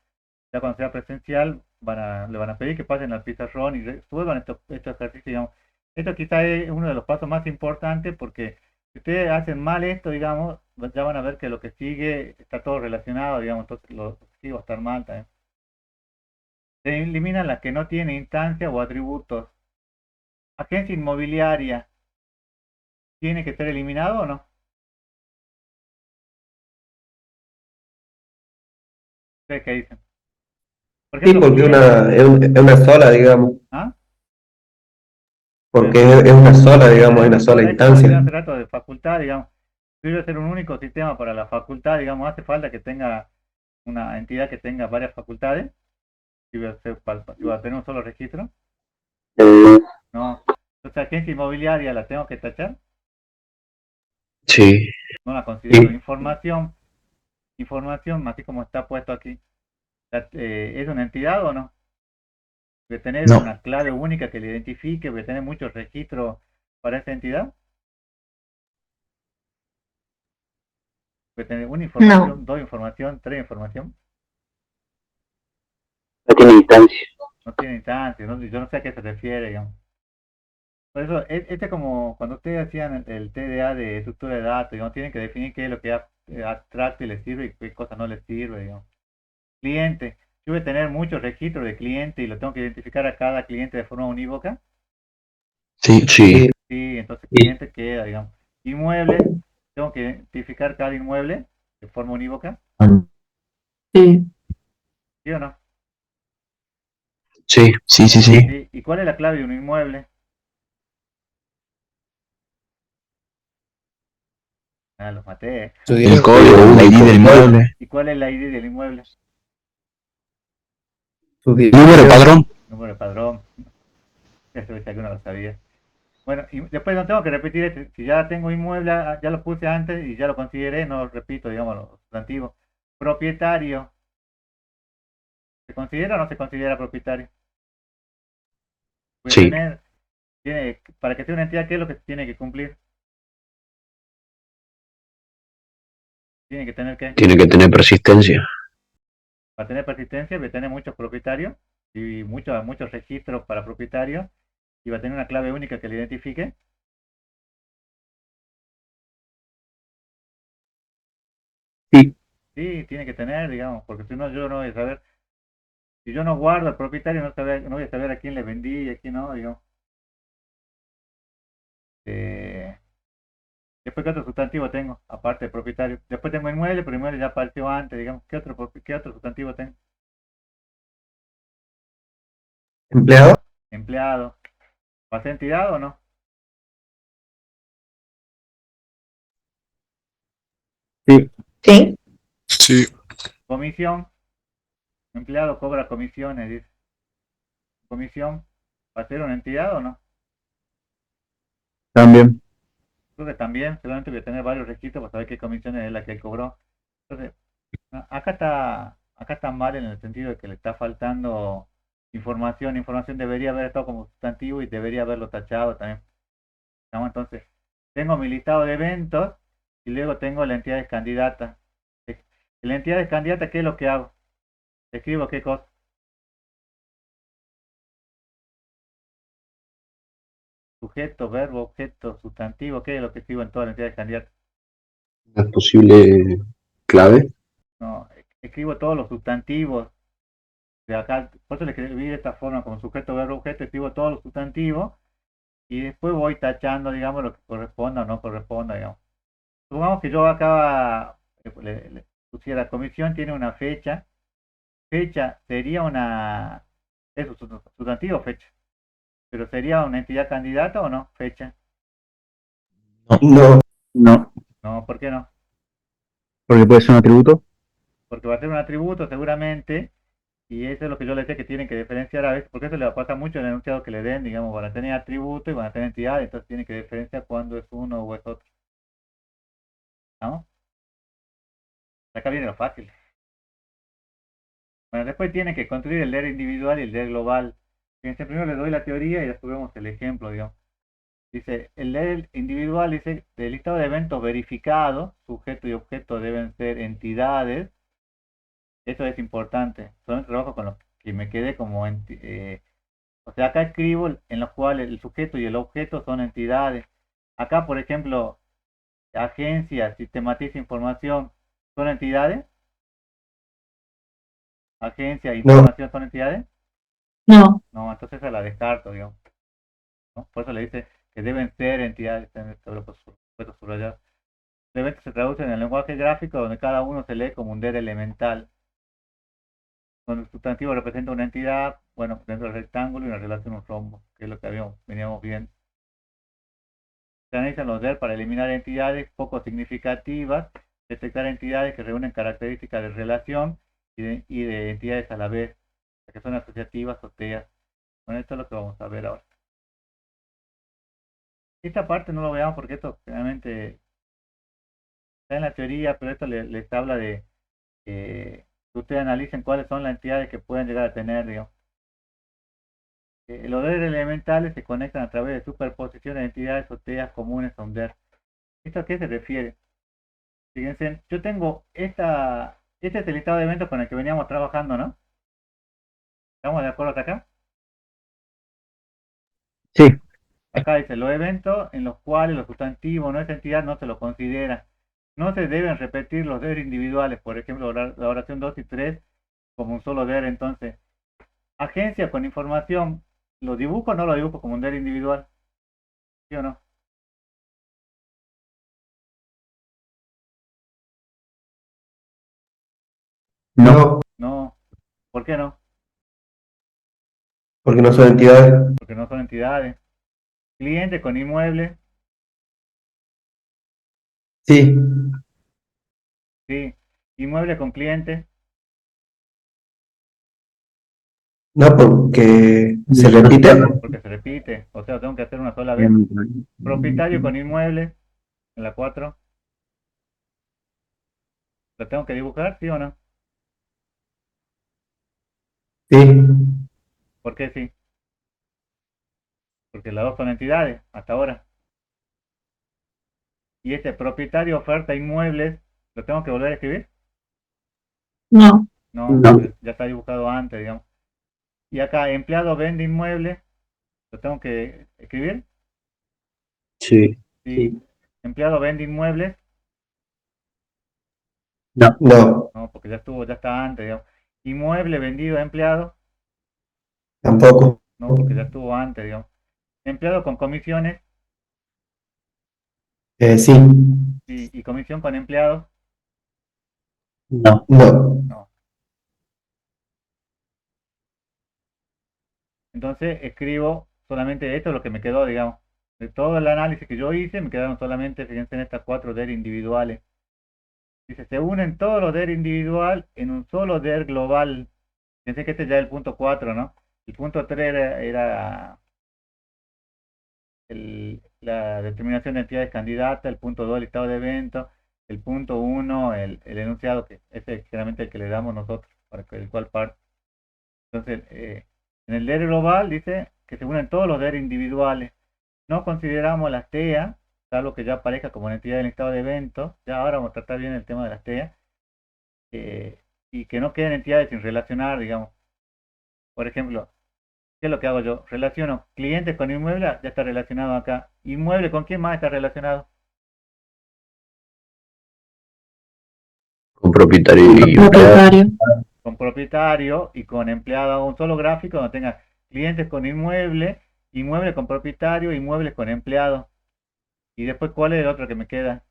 ya cuando sea presencial, le van a pedir que pasen al pizarrón y resuelvan estos ejercicios, digamos. Esto quizá es uno de los pasos más importantes porque si ustedes hacen mal esto, digamos, ya van a ver que lo que sigue está todo relacionado, digamos, entonces lo que sigue va a estar mal también. Se eliminan las que no tienen instancia o atributos. Agencia inmobiliaria, ¿tiene que ser eliminado o no? ¿Ustedes qué dicen? Por Sí, ejemplo, porque es una sola, digamos. ¿ah? Porque es una sola, digamos, es una sola Hay como decía instancia. hace rato de facultad, digamos, si debe ser un único sistema para la facultad, digamos, hace falta que tenga una entidad que tenga varias facultades, si va a tener un solo registro. No. Entonces, agencia inmobiliaria la tengo que tachar, Sí. no la considero. Sí. Información, así como está puesto aquí. ¿Es una entidad o no? Voy a tener No. una clave única que le identifique, voy a tener muchos registros para esa entidad. Voy a tener una información, dos información, tres información. No tiene instancia. No tiene instancia, yo no sé a qué se refiere, digamos. Por eso, este es como cuando ustedes hacían el TDA de estructura de datos, digamos, tienen que definir qué es lo que abstracto y les sirve y qué cosa no les sirve, digamos. Cliente, yo voy a tener muchos registros de cliente y lo tengo que identificar a cada cliente de forma unívoca. Sí. Sí. Sí, entonces cliente queda, digamos. Inmueble, tengo que identificar cada inmueble de forma unívoca, Sí. ¿sí o no? Sí. Sí. Sí. ¿Y cuál es la clave de un inmueble? Ah, los maté. El código, la ID del inmueble. ¿Y cuál es la ID del inmueble? Número de padrón. Número de padrón. Eso es que uno lo sabía. Bueno, y después no tengo que repetir este. Si ya tengo inmueble, ya lo puse antes y ya lo consideré, no lo repito, digamos, lo sustantivo. Propietario. ¿Se considera o no se considera propietario? Voy a Sí. para que sea una entidad, ¿qué es lo que tiene que cumplir? Tiene que tener ¿qué? Tiene que tener persistencia. Para tener persistencia, voy a tener muchos propietarios y muchos registros para propietarios y va a tener una clave única que le identifique. Sí. Sí, tiene que tener, digamos, porque si no, yo no voy a saber. Si yo no guardo al propietario, no voy a saber a quién le vendí y a quién no, digamos. Después, ¿qué otro sustantivo tengo? Aparte de propietario. Después tengo inmueble, pero inmueble ya apareció antes, digamos. ¿Qué otro sustantivo tengo? Empleado. Empleado. ¿Va a ser entidad o no? Sí. Sí. Sí. Comisión. Empleado cobra comisiones, dice. Comisión. ¿Va a ser una entidad o no? También. Creo que también, seguramente voy a tener varios registros para saber qué comisiones es la que él cobró. Entonces, acá está mal en el sentido de que le está faltando información. Información debería haber estado como sustantivo y debería haberlo tachado también. ¿No? Entonces, tengo mi listado de eventos y luego tengo la entidad de candidata. En la entidad de candidata, ¿qué es lo que hago? Escribo qué cosa. Sujeto, verbo, objeto, sustantivo, ¿qué es lo que escribo en toda la entidad de candidata? La posible clave. No, escribo todos los sustantivos de acá, por eso le escribí de esta forma, como sujeto, verbo, objeto, escribo todos los sustantivos y después voy tachando, digamos, lo que corresponda o no corresponda, digamos. Supongamos que yo acá le pusiera comisión, tiene una fecha. Fecha sería es sustantivo fecha, pero sería una entidad candidata o no, fecha. No. No. No, ¿por qué no? Porque puede ser un atributo. Porque va a ser un atributo seguramente, y eso es lo que yo les decía que tienen que diferenciar a veces, porque eso le pasa mucho en el enunciado que le den, digamos, van a tener atributo y van a tener entidad, entonces tienen que diferenciar cuándo es uno o es otro. ¿No? Acá viene lo fácil. Bueno, después tienen que construir el DER individual y el DER global. Fíjense, primero les doy la teoría y después vemos el ejemplo, digamos. Dice, el DER individual dice, del listado de eventos verificados, sujeto y objeto deben ser entidades. Eso es importante. Son trabajo con los que me quedé como o sea, acá escribo en los cuales el sujeto y el objeto son entidades. Acá, por ejemplo, agencia, sistematiza información, ¿son entidades? Agencia, información, ¿son entidades? No. No, entonces esa la descarto, digamos. ¿No? Por eso le dice que deben ser entidades en este bloque subrayado. El evento se traduce en el lenguaje gráfico donde cada uno se lee como un DER elemental. Donde el sustantivo representa una entidad, bueno, dentro del rectángulo y una relación un rombo, que es lo que veníamos viendo. Se analizan los DER para eliminar entidades poco significativas, detectar entidades que reúnen características de relación y de entidades a la vez, que son asociativas o teas. Bueno, esto es lo que vamos a ver ahora. Esta parte no lo veamos porque esto realmente está en la teoría, pero esto les habla de ustedes analicen cuáles son las entidades que pueden llegar a tener, digamos. Los DER elementales se conectan a través de superposiciones de entidades o teas comunes a un DER. ¿Esto a qué se refiere? Fíjense, yo tengo este es el listado de eventos con el que veníamos trabajando, ¿no? ¿Estamos de acuerdo hasta acá? Sí, Acá dice los eventos en los cuales los sustantivos no esa entidad no se lo considera. No se deben repetir los DER individuales, por ejemplo, la oración 2 y 3 como un solo DER. Entonces, agencia con información, ¿lo dibujo o no lo dibujo como un DER individual? ¿Sí o no? no, No. ¿Por qué no? porque no son entidades. Porque no son entidades. Cliente con inmueble, Sí, sí. Inmueble con cliente, no, porque se repite. porque se repite. O sea, tengo que hacer una sola vez. Propietario con inmueble, en la 4. ¿Lo tengo que dibujar, sí o no? Sí, ¿Por qué sí? Porque las dos son entidades, hasta ahora. Y este propietario oferta inmuebles, ¿lo tengo que volver a escribir? No. No, No. pues ya está dibujado antes, digamos. Y acá, empleado vende inmuebles, ¿lo tengo que escribir? Sí. Sí. Empleado vende inmuebles, no, no, porque ya estuvo, ya está antes, digamos. Inmueble vendido a empleado, tampoco. no, porque ya estuvo antes, digamos. Empleado con comisiones, Sí, y comisión con empleado, no. no. Entonces escribo solamente esto, es lo que me quedó, digamos. De todo el análisis que yo hice, me quedaron solamente, fíjense, en estas 4 DER individuales. Dice, se unen todos los DER individual en un solo DER global. Fíjense que este ya es el punto 4, ¿no? El punto 3 era la determinación de entidades candidatas, el punto 2 el listado de eventos, el punto 1 el enunciado, que ese es generalmente el que le damos nosotros, para que el cual parte. Entonces, en el DER global dice que se unen todos los DER individuales. No consideramos las TEA, salvo que ya aparezca como una entidad del listado de eventos. Ya ahora vamos a tratar bien el tema de las TEA. Y que no queden entidades sin relacionar, digamos. Por ejemplo, ¿qué es lo que hago yo? Relaciono clientes con inmueble, ya está relacionado acá. Inmueble, ¿con quién más está relacionado? Con propietario y empleado. Propietario. Con propietario y con empleado. Hago un solo gráfico donde tenga clientes con inmueble, inmueble con propietario, inmuebles con empleado. Y después, ¿cuál es el otro que me queda?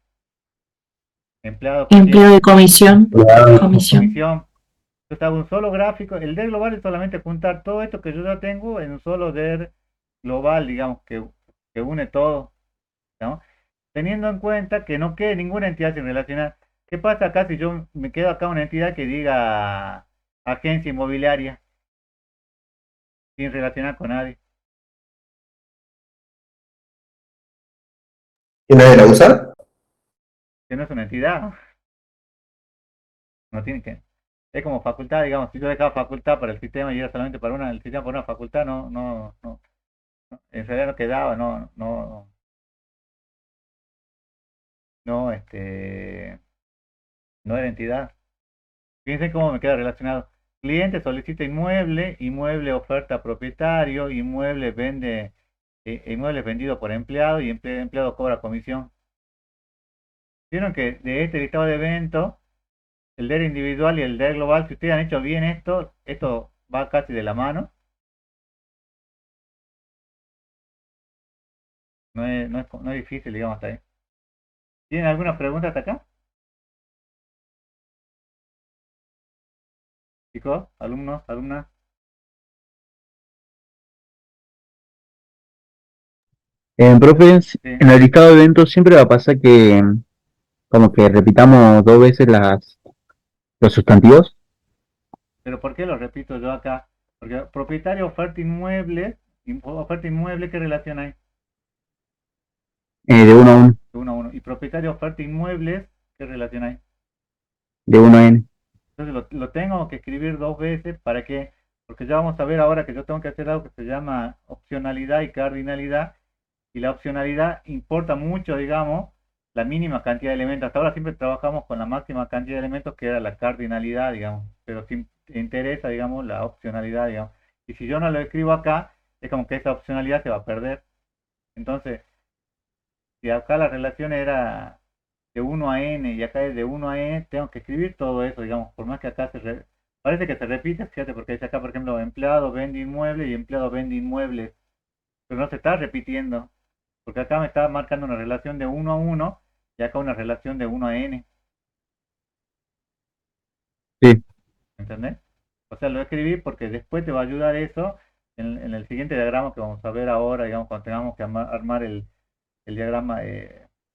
Empleado con Empleo de comisión. Comisión. comisión. Entonces hago un solo gráfico. El DER global es solamente juntar todo esto que yo ya tengo en un solo DER global, digamos, que une todo, ¿no? Teniendo en cuenta que no quede ninguna entidad sin relacionar. ¿Qué pasa acá si yo me quedo acá una entidad que diga agencia inmobiliaria sin relacionar con nadie? ¿Y nadie la usa? Que no es una entidad. No tiene que. Es como facultad, digamos, si yo dejaba facultad para el sistema y era solamente para el sistema para una facultad, no, en realidad no quedaba, no era entidad. Fíjense cómo me queda relacionado. Cliente solicita inmueble, inmueble oferta a propietario, inmueble vende, inmueble vendido por empleado y empleado cobra comisión. Vieron que de este listado de eventos, el DER individual y el DER global, si ustedes han hecho bien esto va casi de la mano. No es difícil, digamos, hasta ahí. ¿Tienen alguna pregunta hasta acá? Chicos, alumnos, alumnas. profe, Sí. en el listado de eventos siempre va a pasar que como que repitamos 2 veces los sustantivos Pero ¿por qué lo repito yo acá? Porque propietario oferta inmueble, ¿qué relación hay? de 1 a 1, De uno a uno. Y propietario oferta inmuebles, ¿qué relación hay? de 1 a n. Entonces lo tengo que escribir dos veces. ¿Para qué? Porque ya vamos a ver ahora que yo tengo que hacer algo que se llama opcionalidad y cardinalidad. Y la opcionalidad importa mucho, digamos, la mínima cantidad de elementos. Hasta ahora siempre trabajamos con la máxima cantidad de elementos, que era la cardinalidad, digamos. Pero si te interesa, digamos, la opcionalidad, digamos. Y si yo no lo escribo acá, es como que esa opcionalidad se va a perder. Entonces, si acá la relación era de 1 a n y acá es de 1 a n, tengo que escribir todo eso, digamos, por más que acá parece que se repite, fíjate, porque dice acá, por ejemplo, empleado vende inmuebles y empleado vende inmuebles, pero no se está repitiendo, porque acá me está marcando una relación de 1 a 1 y acá una relación de 1 a n. Sí. ¿Entendés? O sea, lo escribí porque después te va a ayudar eso en el siguiente diagrama que vamos a ver ahora, digamos, cuando tengamos que armar el diagrama,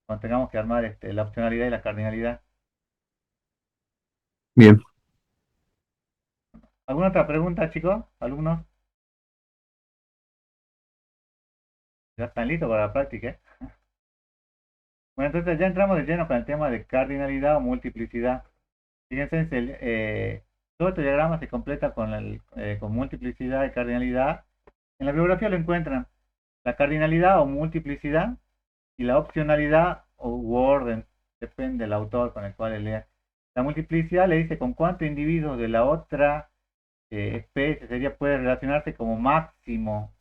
cuando tengamos que armar la opcionalidad y la cardinalidad. Bien. ¿Alguna otra pregunta, chicos? ¿Alumnos? ¿Ya están listos para la práctica? Bueno, entonces ya entramos de lleno con el tema de cardinalidad o multiplicidad. Fíjense, todo este diagrama se completa con multiplicidad y cardinalidad. En la bibliografía lo encuentran la cardinalidad o multiplicidad y la opcionalidad u orden, depende del autor con el cual lea. La multiplicidad le dice con cuántos individuos de la otra especie puede relacionarse como máximo.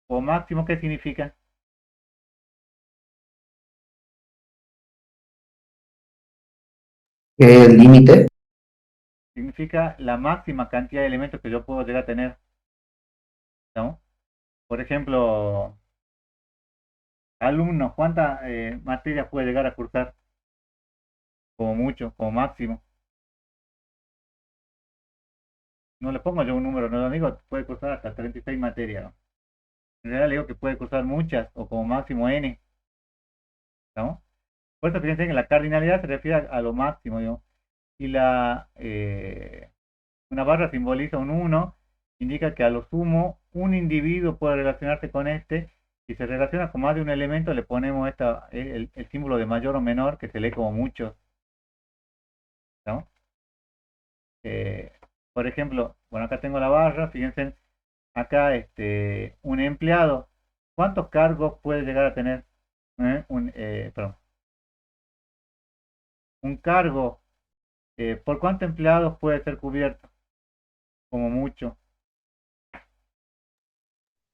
¿O máximo qué significa? El límite. Significa la máxima cantidad de elementos que yo puedo llegar a tener, ¿no? Por ejemplo, alumnos, ¿cuántas materias puede llegar a cursar? Como mucho, como máximo. No le pongo yo un número, no lo digo, puede cursar hasta 36 materias, ¿no? En realidad le digo que puede cursar muchas, o como máximo n, ¿no? Por eso fíjense que la cardinalidad se refiere a lo máximo, ¿no? Y una barra simboliza un 1, indica que a lo sumo un individuo puede relacionarse con este. Si se relaciona con más de un elemento, le ponemos el símbolo de mayor o menor, que se lee como muchos, ¿no? Por ejemplo, bueno, acá tengo la barra, fíjense, acá un empleado, ¿cuántos cargos puede llegar a tener? Perdón. Un cargo, ¿por cuántos empleados puede ser cubierto? Como mucho.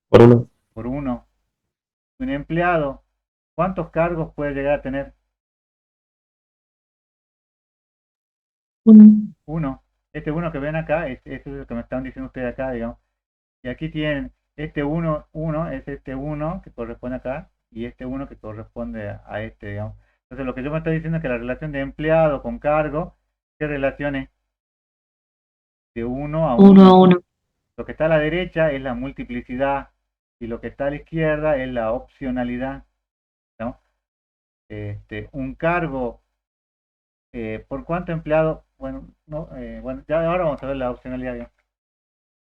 Por uno. Por uno. Un empleado, ¿cuántos cargos puede llegar a tener? Uno. Este uno que ven acá, es lo que me están diciendo ustedes acá, digamos. Y aquí tienen este 1, es este 1 que corresponde acá, y este 1 que corresponde a este, digamos. Entonces lo que yo me estoy diciendo es que la relación de empleado con cargo, ¿qué relación es? De 1 a 1. 1 a 1. Lo que está a la derecha es la multiplicidad, y lo que está a la izquierda es la opcionalidad, ¿no? Un cargo, ¿por cuánto empleado? Bueno, no, bueno, ya ahora vamos a ver la opcionalidad. ¿Ya?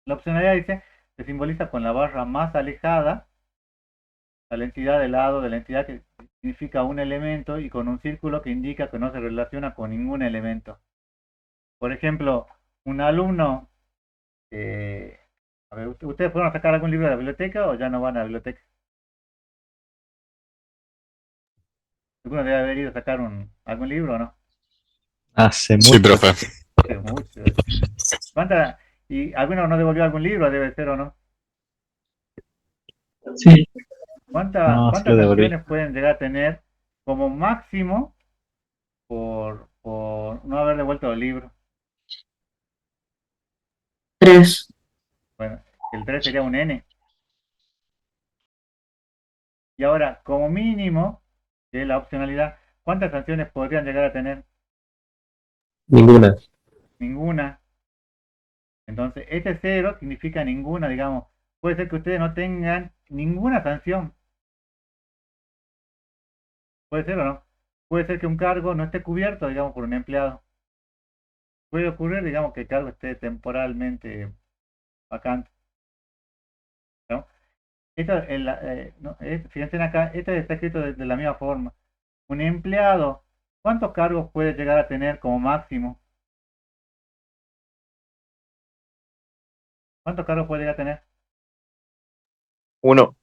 La opcionalidad dice, se simboliza con la barra más alejada, la entidad del lado de la entidad que significa un elemento, y con un círculo que indica que no se relaciona con ningún elemento. Por ejemplo, un alumno, a ver, ¿ustedes fueron a sacar algún libro de la biblioteca o ya no van a la biblioteca? ¿Alguno debe haber ido a sacar algún libro o no? Hace Sí, mucho. profe. Hace mucho. ¿Y alguno no devolvió algún libro? Debe ser o no. Sí. ¿Cuántas lo devolví. sanciones pueden llegar a tener como máximo por no haber devuelto el libro? 3. Bueno, el 3 sería un N. Y ahora, como mínimo, que es la opcionalidad, ¿cuántas sanciones podrían llegar a tener? Ninguna. Ninguna. Entonces, este 0 significa ninguna, digamos. Puede ser que ustedes no tengan ninguna sanción. Puede ser o no. Puede ser que un cargo no esté cubierto, digamos, por un empleado. Puede ocurrir, digamos, que el cargo esté temporalmente vacante, ¿no? Esto fíjense acá, esto está escrito de la misma forma. Un empleado, ¿cuántos cargos puede llegar a tener como máximo? ¿Cuántos cargos puede llegar a tener? 1.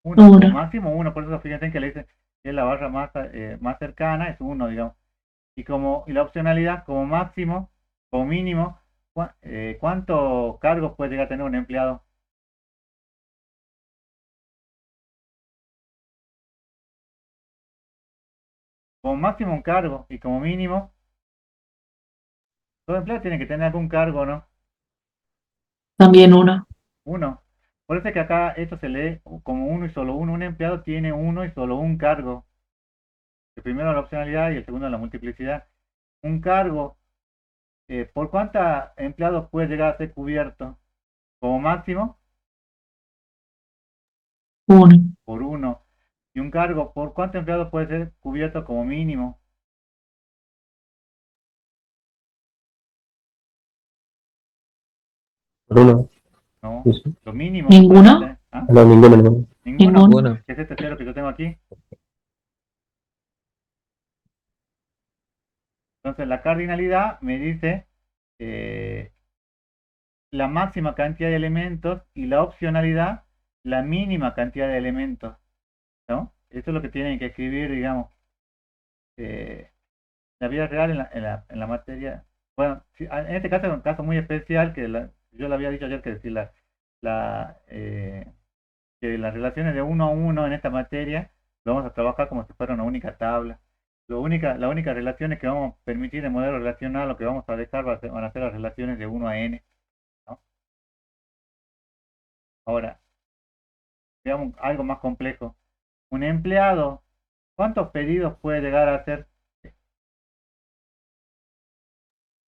Uno, como Uno. máximo uno, por eso fíjense que le dicen que es la barra más cercana, es uno, digamos. Y la opcionalidad, como máximo, como mínimo, ¿cuántos cargos puede llegar a tener un empleado? Como máximo un cargo y como mínimo, todo empleado tiene que tener algún cargo, ¿no? También uno. Uno. Por eso es que acá esto se lee como uno y solo uno. Un empleado tiene uno y solo un cargo. El primero la opcionalidad y el segundo la multiplicidad. Un cargo, ¿por cuántos empleados puede llegar a ser cubierto? Como máximo, Uno. por uno. Y un cargo, ¿por cuántos empleados puede ser cubierto como mínimo? Por uno. ¿No? Sí, sí. Lo mínimo. ¿Ninguno? ¿Ah? No, ninguno, ninguno. ¿Ninguno? Ninguno. ¿Qué es este cero que yo tengo aquí? Entonces la cardinalidad me dice la máxima cantidad de elementos y la opcionalidad la mínima cantidad de elementos, ¿no? Eso es lo que tienen que escribir, digamos, la vida real en la materia. Bueno, en este caso es un caso muy especial que yo le había dicho ayer que si que las relaciones de uno a uno en esta materia lo vamos a trabajar como si fuera una única tabla. La única relaciones que vamos a permitir en modelo relacional, lo que vamos a dejar van a ser las relaciones de 1 a n, ¿no? Ahora, veamos algo más complejo. Un empleado, ¿cuántos pedidos puede llegar a hacer?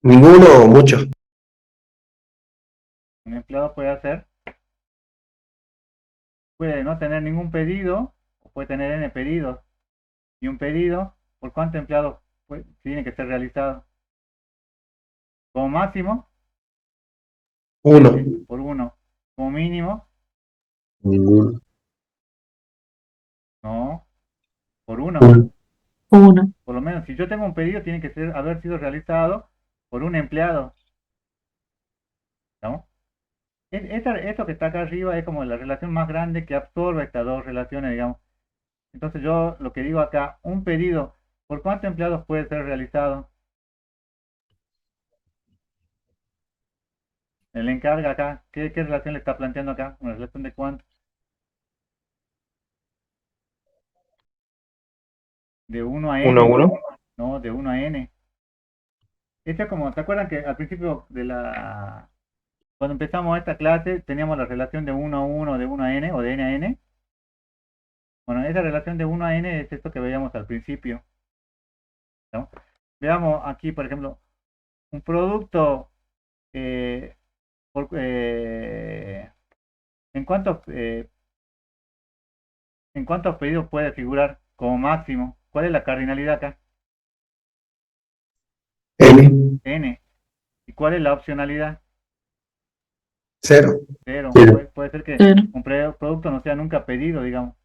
Ninguno o muchos. Un empleado puede no tener ningún pedido, o puede tener n pedidos. Y un pedido, ¿por cuántos empleados tiene que ser realizado? Como máximo, Uno. por uno. Como mínimo, Ninguno. no, por uno. Uno. Uno. Por lo menos, si yo tengo un pedido, tiene que haber sido realizado por un empleado, ¿no? Esto que está acá arriba es como la relación más grande que absorbe estas dos relaciones, digamos. Entonces yo lo que digo acá, un pedido, ¿por cuántos empleados puede ser realizado? El encarga acá, ¿qué relación le está planteando acá? ¿Una relación de cuánto? ¿De 1 a n? 1 a 1. No, de 1 a n. Esto es como, ¿se acuerdan que al principio cuando empezamos esta clase teníamos la relación de 1 a 1, de 1 a n o de n a n? Bueno, esa relación de 1 a n es esto que veíamos al principio, ¿no? Veamos aquí, por ejemplo, un producto, eh, ¿en cuántos pedidos puede figurar como máximo? ¿Cuál es la cardinalidad acá? N. N. ¿Y cuál es la opcionalidad? Cero. Cero. Cero. Puede ser que Cero. un producto no sea nunca pedido, digamos.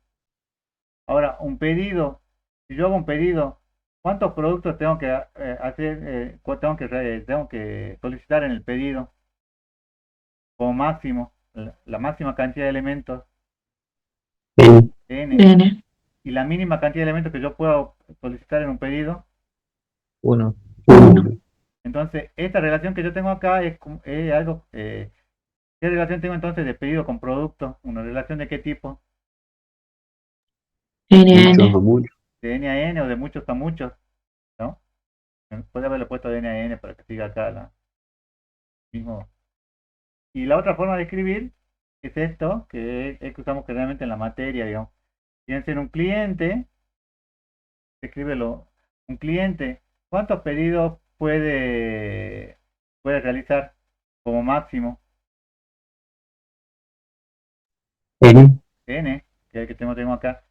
Ahora, un pedido, si yo hago un pedido, ¿cuántos productos tengo que hacer, tengo que solicitar en el pedido? Como máximo, la máxima cantidad de elementos, N. n. N. Y la mínima cantidad de elementos que yo puedo solicitar en un pedido. Uno. Uno. Entonces, esta relación que yo tengo acá es algo, ¿qué relación tengo entonces de pedido con producto? ¿Una relación de qué tipo? N. Muchos N. o muchos. ¿De n a n o de muchos a muchos? ¿No? Puede haberle puesto de n a n para que siga acá mismo. Y la otra forma de escribir es esto, que es que usamos generalmente en la materia, digamos. Fíjense, en un cliente, escríbelo, un cliente, ¿cuántos pedidos puede realizar como máximo? N. N, que es el que tengo acá.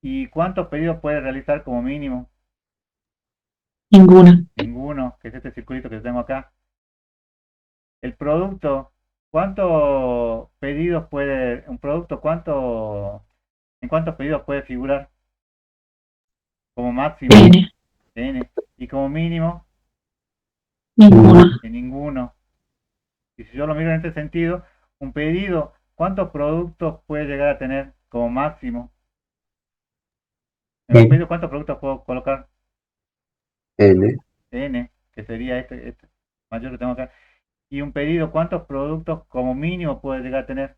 ¿Y cuántos pedidos puede realizar como mínimo? Ninguno. Ninguno, que es este circulito que tengo acá. El producto, ¿cuántos pedidos un producto, en cuántos pedidos puede figurar? Como máximo, N. n. Y como mínimo, Ninguno. en ninguno. Y si yo lo miro en este sentido, un pedido, ¿cuántos productos puede llegar a tener como máximo? En un pedido, ¿cuántos productos puedo colocar? N, N, que sería este mayor que tengo acá. Y un pedido, ¿cuántos productos como mínimo puede llegar a tener?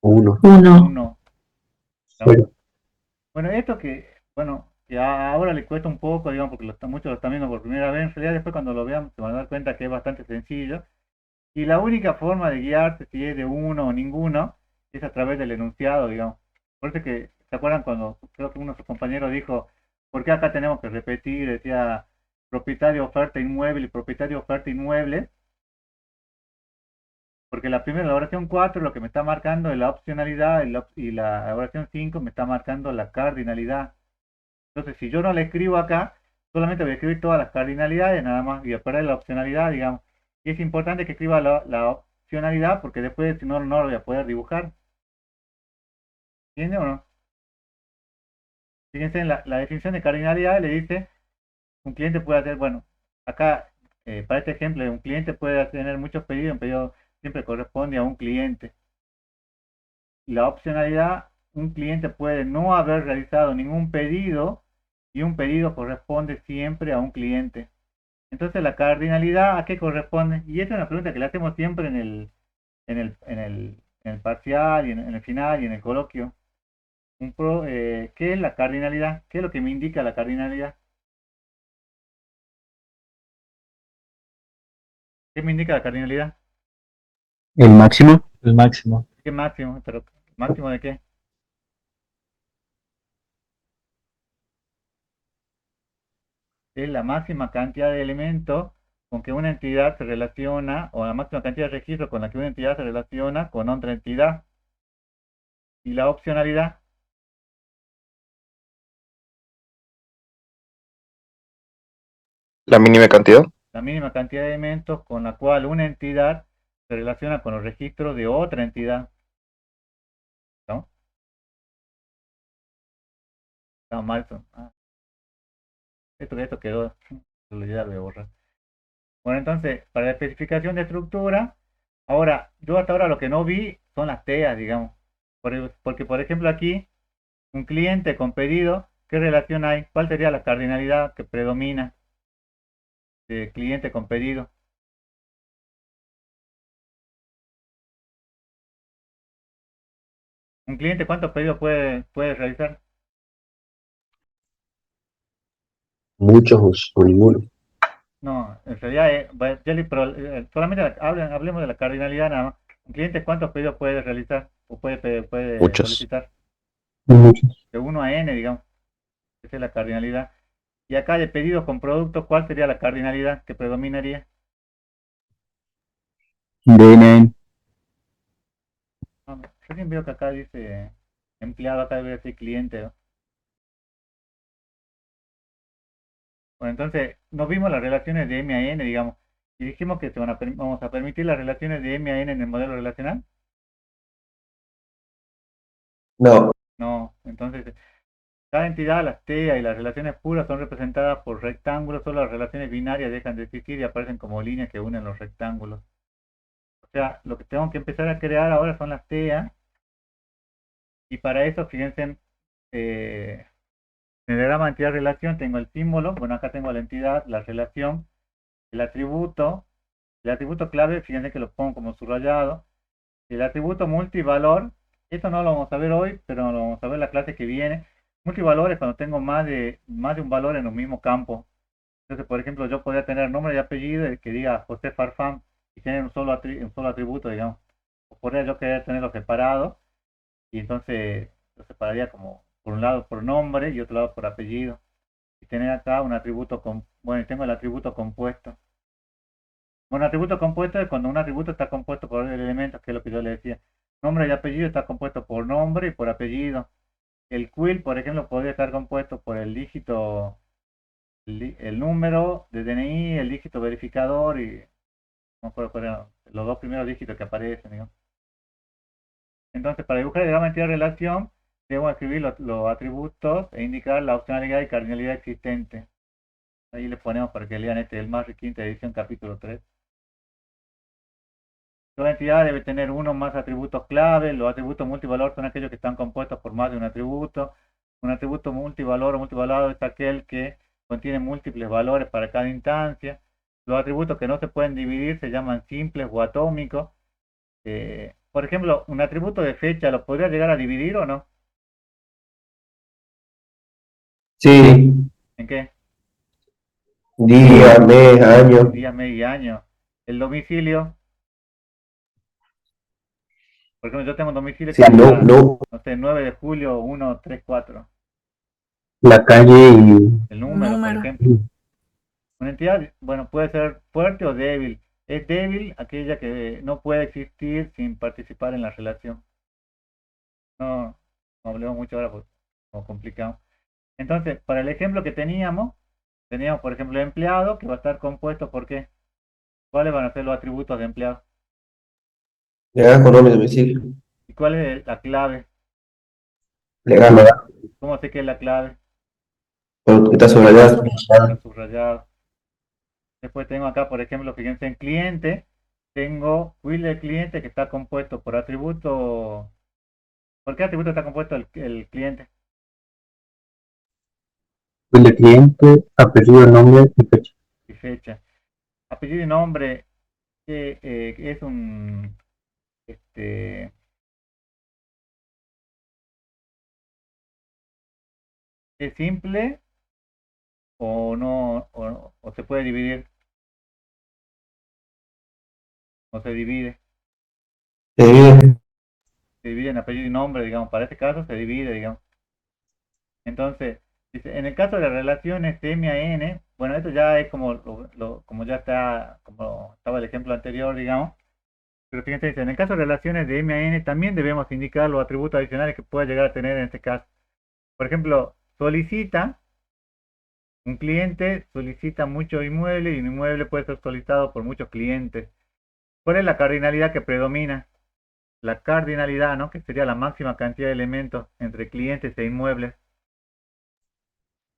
1, 1. 1. 0. Bueno, esto que ahora le cuesta un poco, digamos, porque muchos lo están viendo por primera vez, en realidad después cuando lo vean se van a dar cuenta que es bastante sencillo. Y la única forma de guiarse si es de uno o ninguno es a través del enunciado, digamos. Por eso que, ¿se acuerdan cuando creo que uno de sus compañeros dijo, ¿por qué acá tenemos que repetir? Decía propietario oferta inmueble y propietario oferta inmueble. Porque la oración 4 lo que me está marcando es la opcionalidad y la oración 5 me está marcando la cardinalidad. Entonces, si yo no le escribo acá, solamente voy a escribir todas las cardinalidades nada más y voy a perder la opcionalidad, digamos. Y es importante que escriba la opcionalidad porque después, si no, no lo voy a poder dibujar. ¿Entiende o no? Fíjense en la definición de cardinalidad, le dice, un cliente puede hacer, bueno, acá, para este ejemplo, un cliente puede tener muchos pedidos, un pedido siempre corresponde a un cliente. La opcionalidad, un cliente puede no haber realizado ningún pedido y un pedido corresponde siempre a un cliente. Entonces, la cardinalidad, ¿a qué corresponde? Y esta es una pregunta que le hacemos siempre en el parcial y en el final y en el coloquio. ¿Qué es la cardinalidad? ¿Qué es lo que me indica la cardinalidad? ¿Qué me indica la cardinalidad? El máximo. El máximo. ¿Qué máximo? ¿Pero máximo de qué? Es la máxima cantidad de elementos con que una entidad se relaciona, o la máxima cantidad de registros con la que una entidad se relaciona con otra entidad. Y la opcionalidad, La mínima cantidad. la mínima cantidad de elementos con la cual una entidad se relaciona con los registros de otra entidad. ¿No? Estamos mal. Esto quedó, lo ya lo voy a borrar. Bueno, entonces, para la especificación de estructura, ahora, yo hasta ahora lo que no vi son las TEAs, digamos. Porque, por ejemplo, aquí, un cliente con pedido, ¿qué relación hay? ¿Cuál sería la cardinalidad que predomina de cliente con pedido? ¿Un cliente cuántos pedidos puede realizar? Muchos o ninguno. No, en realidad, solamente hablemos de la cardinalidad nada más. ¿Un cliente cuántos pedidos puede realizar o puede Muchos. solicitar? Muchos. De 1 a n, digamos. Esa es la cardinalidad. Y acá de pedidos con productos, ¿cuál sería la cardinalidad que predominaría? DNN. No, recién veo que acá dice empleado, acá debe decir cliente, ¿no? Bueno, entonces, nos vimos las relaciones de M a N, digamos, y dijimos que vamos a permitir las relaciones de M a N en el modelo relacional. No, No, entonces, cada entidad, las TEA y las relaciones puras son representadas por rectángulos, solo las relaciones binarias dejan de existir y aparecen como líneas que unen los rectángulos. O sea, lo que tengo que empezar a crear ahora son las TEA, y para eso, fíjense, en el diagrama entidad-relación tengo el símbolo, bueno, acá tengo la entidad, la relación, el atributo clave, fíjense que lo pongo como subrayado, el atributo multivalor, esto no lo vamos a ver hoy, pero lo vamos a ver en la clase que viene. Multivalor es cuando tengo más de un valor en un mismo campo. Entonces, por ejemplo, yo podría tener nombre y apellido que diga José Farfán y tener un solo atributo, digamos. O podría yo querer tenerlo separado y entonces lo separaría como por un lado por nombre y otro lado por apellido. Y tener acá un atributo, bueno, tengo el atributo compuesto. Bueno, atributo compuesto es cuando un atributo está compuesto por elementos, que es lo que yo le decía. Nombre y apellido está compuesto por nombre y por apellido. El quill, por ejemplo, podría estar compuesto por el dígito, el número de DNI, el dígito verificador y no me acuerdo cuál eran los dos primeros dígitos que aparecen, digamos. Entonces, para dibujar el diagrama de entidad-relación, debo escribir los atributos e indicar la opcionalidad y cardinalidad existente. Ahí le ponemos para que lean el más requinte edición capítulo 3. Toda entidad debe tener uno o más atributos clave. Los atributos multivalor son aquellos que están compuestos por más de un atributo. Un atributo multivalor o multivalorado es aquel que contiene múltiples valores para cada instancia. Los atributos que no se pueden dividir se llaman simples o atómicos. Por ejemplo, un atributo de fecha, ¿lo podría llegar a dividir o no? Sí, ¿En qué? día, mes, año. Día, mes y año. El domicilio, por ejemplo, yo tengo un domicilio Sí, que no, está, no, no sé, 9 de julio 134. La calle y El número, por ejemplo. Una entidad, bueno, puede ser fuerte o débil. Es débil aquella que no puede existir sin participar en la relación. No, no hablemos mucho ahora porque es como complicado. Entonces, para el ejemplo que teníamos, por ejemplo, empleado, que va a estar compuesto por qué. ¿Cuáles van a ser los atributos de empleado? legajo, nombre y domicilio. ¿Y cuál es la clave? Legal, ¿Cómo sé que es la clave? porque está subrayado. Está subrayado. Después tengo acá, por ejemplo, fíjense en cliente, tengo will del cliente que está compuesto por atributo. ¿Por qué atributo está compuesto el cliente? el cliente, apellido, nombre y fecha. Y fecha. Apellido y nombre es un es simple o no, o se puede dividir, o se divide. Se divide. Se divide en apellido y nombre, digamos. Para este caso se divide, digamos. Entonces, dice, en el caso de las relaciones de M a N, bueno, esto ya es como, como ya está, como estaba el ejemplo anterior, digamos. Pero fíjense, dice, en el caso de relaciones de M a N también debemos indicar los atributos adicionales que pueda llegar a tener en este caso. Por ejemplo, solicita, un cliente solicita muchos inmuebles y un inmueble puede ser solicitado por muchos clientes. ¿Cuál es la cardinalidad que predomina? La cardinalidad, ¿no? Que sería la máxima cantidad de elementos entre clientes e inmuebles.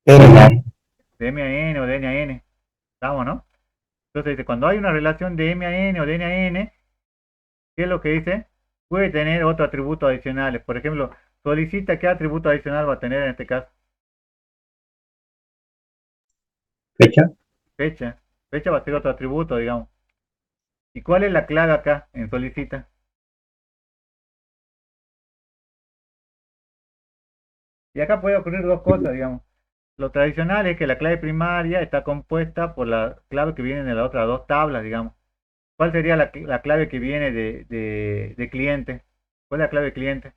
N. De M a N o de N a N. ¿Estamos, no? Entonces dice, cuando hay una relación de M a N o de N a N, ¿qué es lo que dice? Puede tener otro atributo adicionales. Por ejemplo, solicita qué atributo adicional va a tener en este caso. Fecha. Fecha. Fecha va a ser otro atributo, digamos. ¿Y cuál es la clave acá en solicita? Y acá puede ocurrir dos cosas, digamos. Lo tradicional es que la clave primaria está compuesta por la clave que viene de las otras dos tablas, digamos. ¿Cuál sería la clave que viene de cliente? ¿Cuál es la clave de cliente?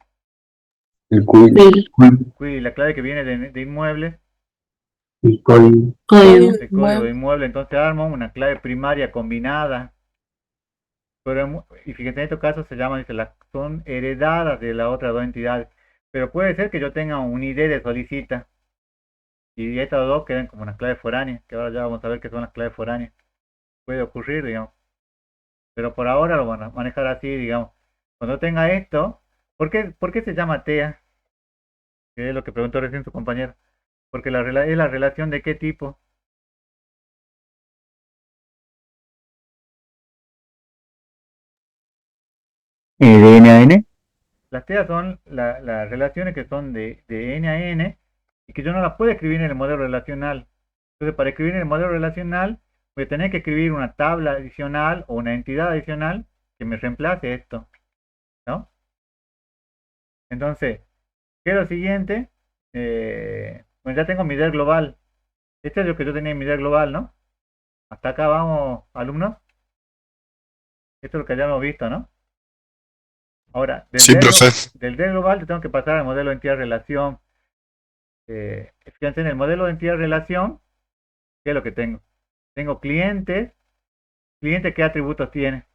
El código. Y la clave que viene de inmuebles, El código. Código. el código de inmueble. Entonces armo una clave primaria combinada. Pero, y fíjense, en estos casos se llaman, dice, son heredadas de las otras dos entidades. Pero puede ser que yo tenga un ID de solicita. Y estas dos queden como unas claves foráneas, que ahora ya vamos a ver qué son las claves foráneas. Puede ocurrir, digamos. Pero por ahora lo van a manejar así, digamos. Cuando tenga esto, por qué se llama TEA? Que es lo que preguntó recién su compañero. Porque es la relación de qué tipo. De N a N. Las TEA son las relaciones que son de N a N y que yo no las puedo escribir en el modelo relacional. Entonces, para escribir en el modelo relacional, voy a tener que escribir una tabla adicional o una entidad adicional que me reemplace esto, ¿no? Entonces, ¿qué es lo siguiente? Pues ya tengo mi DER global. Este es lo que yo tenía en mi DER global, ¿no? Hasta acá vamos, alumnos. Esto es lo que ya hemos visto, ¿no? Ahora, Sí, profe. del DER global te tengo que pasar al modelo de entidad-relación. Fíjense, en el modelo de entidad-relación, ¿qué es lo que tengo? Tengo clientes. ¿Cliente qué atributos tiene?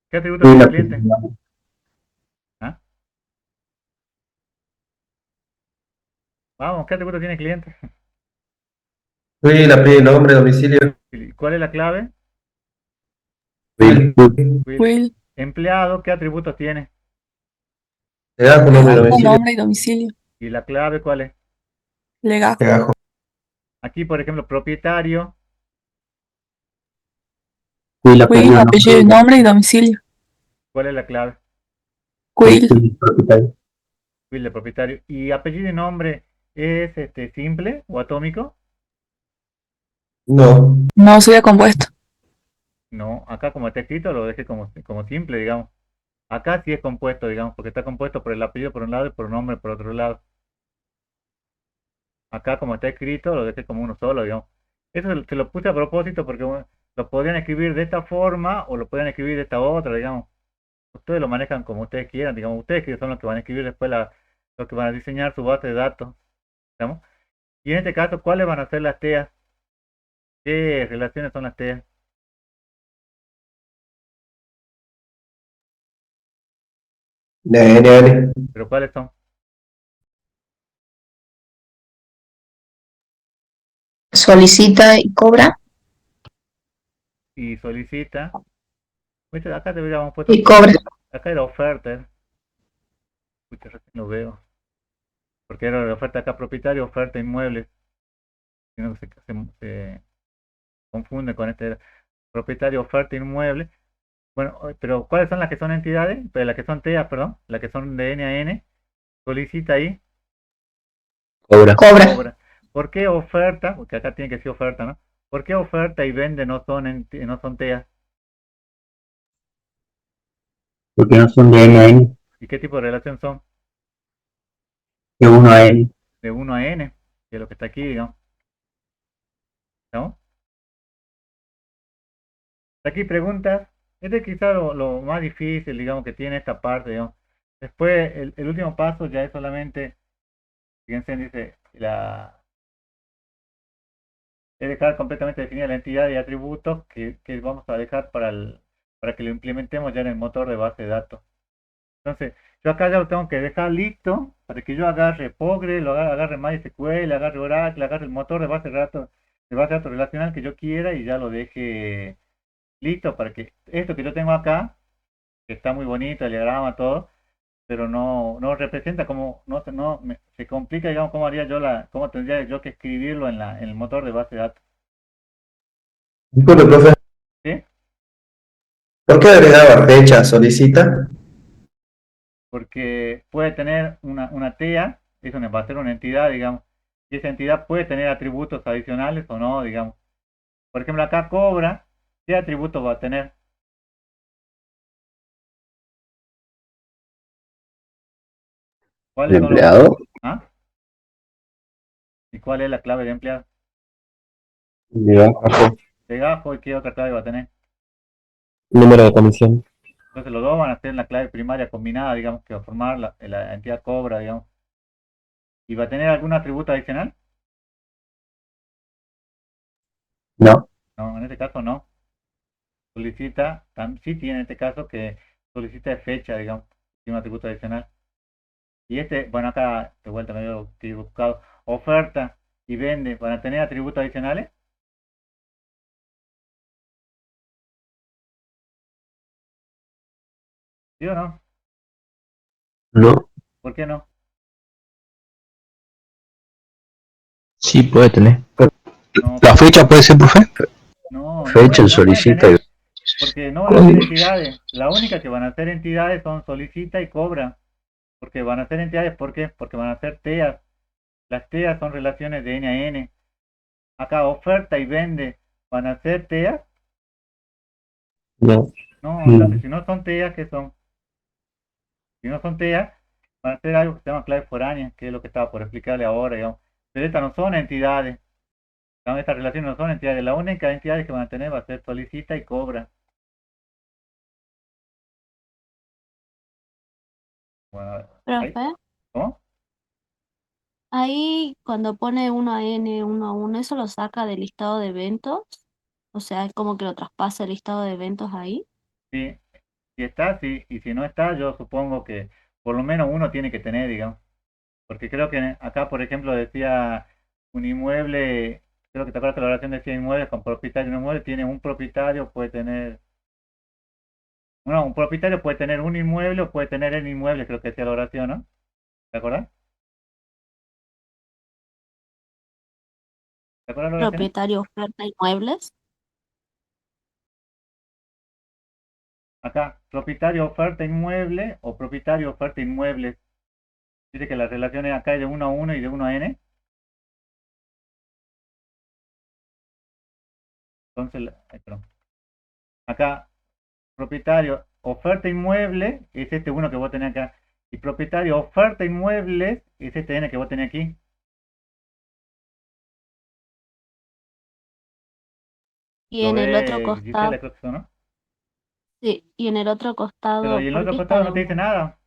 ¿Qué atributos tiene el cliente? ¿Ah? Vamos, ¿qué atributos tiene el cliente? Will, apellido, nombre, domicilio. ¿Cuál es la clave? Will. Will. Empleado, ¿qué atributos tiene? Legajo, nombre y domicilio. Nombre y domicilio. ¿Y la clave cuál es? Legajo. Legajo. Aquí, por ejemplo, propietario. Quill, Quill, apellido y nombre y domicilio. ¿Cuál es la clave? Quill. propietario. Will de propietario. ¿Y apellido y nombre es simple o atómico? No. No, sería compuesto. No, acá como está escrito lo dejé como simple, digamos. Acá sí es compuesto, digamos, porque está compuesto por el apellido por un lado y por un nombre por otro lado. Acá como está escrito lo dejé como uno solo, digamos. Eso se lo puse a propósito porque bueno, lo podrían escribir de esta forma o lo podrían escribir de esta otra, digamos. Ustedes lo manejan como ustedes quieran, digamos. Ustedes que son los que van a escribir después los que van a diseñar su base de datos, digamos. Y en este caso, ¿cuáles van a ser las TEAs? ¿Qué relaciones son las TEAs? De NN. ¿Pero cuáles son? Solicita y cobra. Y solicita. Pues acá deberíamos puesto. Y cobra. Acá era oferta. Pucha, recién lo veo. Porque era la oferta acá propietario, oferta inmueble. Sino que se confunde con este propietario, oferta inmueble. Bueno, pero ¿cuáles son las que son entidades? Pero las que son TEAs, perdón. Las que son de N a N. Solicita ahí. Cobra. Cobra. ¿Por qué oferta? Porque acá tiene que ser oferta, ¿no? ¿Por qué oferta y vende no son TEAs? Porque no son de N a N, ¿Y qué tipo de relación son? de 1 a N. De 1 a N, que es lo que está aquí, digamos. ¿No? Aquí preguntas. Este es quizá lo más difícil, digamos, que tiene esta parte, digamos. Después, el último paso ya es solamente, fíjense, dice, es dejar completamente definida la entidad y atributos que vamos a dejar para que lo implementemos ya en el motor de base de datos. Entonces, yo acá ya lo tengo que dejar listo para que yo agarre Postgre, agarre MySQL, agarre Oracle, agarre el motor de base de datos relacional que yo quiera y ya lo deje listo para que esto que yo tengo acá, que está muy bonito, el diagrama, todo, pero no representa como, se complica, digamos, cómo tendría yo que escribirlo en el motor de base de datos. Disculpe, profe. ¿Sí? ¿Por qué agregaba fecha solicita? Porque puede tener una TEA, va a ser una entidad, digamos, y esa entidad puede tener atributos adicionales o no, digamos. Por ejemplo, acá cobra, ¿qué atributos va a tener? ¿El ¿Cuáles son los? empleado? ¿Ah? ¿Y cuál es la clave de empleado? De abajo, De gajo, ¿y qué otra clave va a tener? número de comisión. Entonces los dos van a ser la clave primaria combinada, digamos, que va a formar la entidad cobra, digamos. ¿Y va a tener algún atributo adicional? No. No, en este caso no. Solicita, sí tiene en este caso que solicita de fecha, digamos, tiene un atributo adicional. Y bueno, acá de vuelta me veo equivocado. Oferta y vende, ¿van a tener atributos adicionales? ¿Sí o no? No. ¿Por qué no? Sí, puede tener. No, ¿La fecha puede ser, profe? no, Fecha en no pueden solicita. tener, porque no van a ser entidades. La única que van a ser entidades son solicita y cobra. Porque van a ser entidades, ¿por qué? Porque van a ser TEAs. Las TEAs son relaciones de N a N. Acá oferta y vende, ¿van a ser TEAs? No. No, entonces si no son TEAs, ¿qué son? Si no son TEAs, van a ser algo que se llama clave foránea, que es lo que estaba por explicarle ahora, digamos. Pero estas no son entidades. Digamos, estas relaciones no son entidades. La única entidad que van a tener va a ser solicita y cobra. Bueno, Profe, ¿cómo? ahí cuando pone 1 a N, 1 a 1, ¿eso lo saca del listado de eventos? O sea, es como que lo traspasa el listado de eventos ahí. Sí, si está, sí. Y si no está, yo supongo que por lo menos uno tiene que tener, digamos. Porque creo que acá, por ejemplo, decía un inmueble, creo que te acuerdas que la oración decía inmuebles con propietario. Un inmueble tiene un propietario, puede tener, bueno, un propietario puede tener un inmueble o puede tener el inmueble, creo que decía la oración, ¿no? ¿Te acuerdas? ¿Te acuerdas la oración? Propietario, oferta, inmuebles. Acá, propietario oferta inmueble o propietario oferta inmuebles. Dice que las relaciones acá es de 1 a 1 y de 1 a n. Entonces, perdón. Acá, propietario oferta inmueble es este 1 que vos tenés acá. Y propietario oferta inmuebles es este n que vos tenés aquí. Y ¿Lo en el otro ves, Gisela? costado, Creo que eso, ¿no? sí, y en el otro Pero costado, y en el ¿por otro qué está costado de no te dice 1? nada.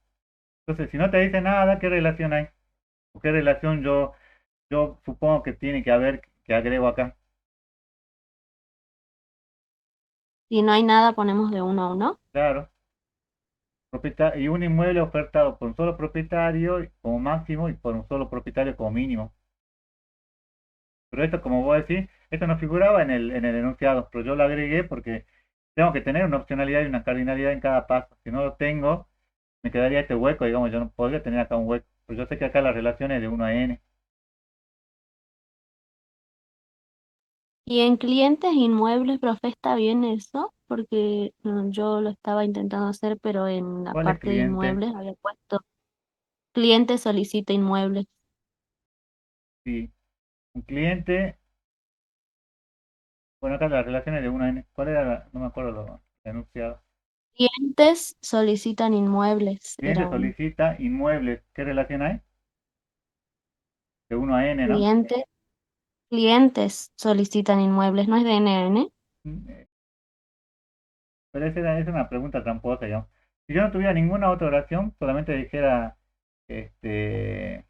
Entonces, si no te dice nada, ¿qué relación hay? ¿O qué relación yo supongo que tiene que haber que agrego acá? Si no hay nada, ponemos de 1 a 1. Claro. Y un inmueble ofertado por un solo propietario como máximo y por un solo propietario como mínimo. Pero esto, como vos decís, esto no figuraba en el enunciado, pero yo lo agregué porque tengo que tener una opcionalidad y una cardinalidad en cada paso. Si no lo tengo, me quedaría este hueco, digamos, yo no podría tener acá un hueco. Pero yo sé que acá la relación es de 1 a n. Y en clientes inmuebles, profe, ¿está bien eso? Porque yo lo estaba intentando hacer, pero en la ¿Cuál es parte de cliente? inmuebles había puesto cliente solicita inmuebles. Sí, un cliente. Bueno, acá la relación es de 1 a n. ¿Cuál era no me acuerdo lo enunciado. Clientes solicitan inmuebles, era Cliente uno. solicita inmuebles. ¿Qué relación hay? De 1 a n, ¿no? Clientes, clientes solicitan inmuebles, ¿no es de N a N? Pero esa es una pregunta tramposa, digamos. Si yo no tuviera ninguna otra oración, solamente dijera, este,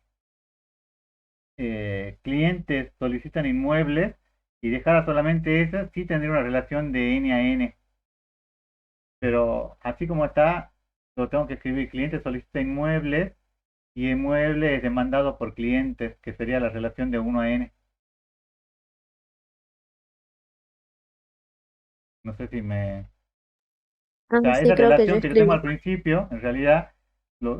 clientes solicitan inmuebles y dejara solamente esa, sí tendría una relación de n a n. Pero así como está, lo tengo que escribir, clientes solicita inmuebles y inmueble es demandado por clientes, que sería la relación de 1 a n. No sé si me... O sea, Sí, esa creo que yo relación que yo tengo escribí. al principio, en realidad, yo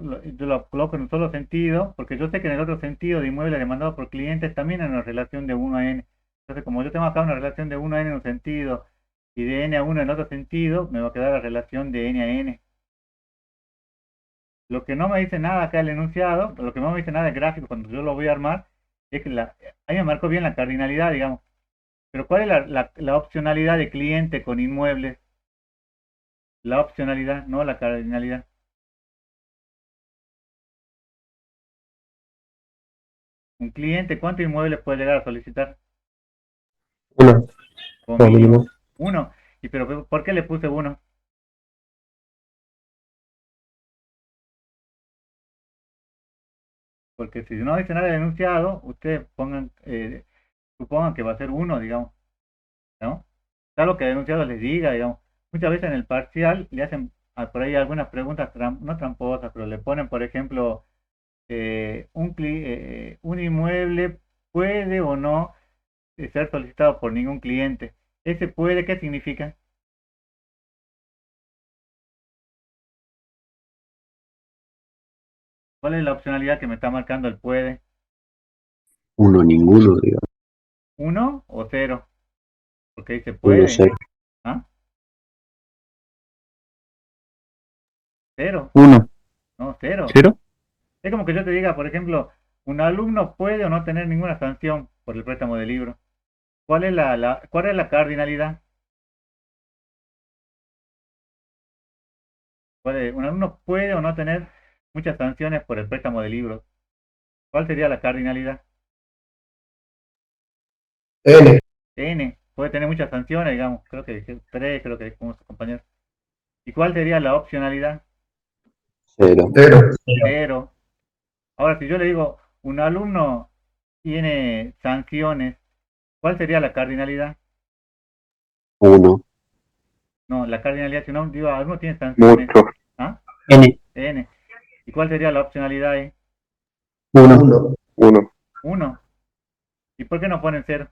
lo coloco en un solo sentido, porque yo sé que en el otro sentido de inmueble demandado por clientes también hay una relación de 1 a n. Entonces, como yo tengo acá una relación de 1 a n en un sentido y de n a 1 en otro sentido, me va a quedar la relación de n a n. Lo que no me dice nada acá el enunciado, lo que no me dice nada el gráfico cuando yo lo voy a armar, es que ahí me marcó bien la cardinalidad, digamos. Pero ¿cuál es la opcionalidad de cliente con inmuebles? La opcionalidad, no la cardinalidad. Un cliente, ¿cuántos inmuebles puede llegar a solicitar? 1, Como como mínimo. mínimo. Uno. ¿Y pero por qué le puse uno? Porque si no dice nada del enunciado, ustedes supongan que va a ser uno, digamos, ¿no? Salvo que el enunciado les diga, digamos. Muchas veces en el parcial le hacen por ahí algunas preguntas, no tramposas, pero le ponen, por ejemplo, un inmueble puede o no ser solicitado por ningún cliente. Ese puede, ¿qué significa? ¿Cuál es la opcionalidad que me está marcando el puede? Uno, ninguno, digamos. ¿Uno o cero? Porque dice Uno, puede. cero. ¿Ah? Cero. 1, No, cero. 0, Es como que yo te diga, por ejemplo, un alumno puede o no tener ninguna sanción por el préstamo del libro. ¿Cuál es la cardinalidad? Un alumno puede o no tener muchas sanciones por el préstamo de libros. ¿Cuál sería la cardinalidad? N, N. Puede tener muchas sanciones, digamos. Creo que dije 3, creo que dijo unos compañeros. ¿Y cuál sería la opcionalidad? Cero. 0, Cero. Ahora, si yo le digo, un alumno tiene sanciones, ¿cuál sería la cardinalidad? Uno. No, la cardinalidad, si no digo, alumno tiene sanciones. mucho. ¿Ah? N, N. ¿Y cuál sería la opcionalidad ahí? 1, 1, 1. 1. ¿Y por qué no ponen 0?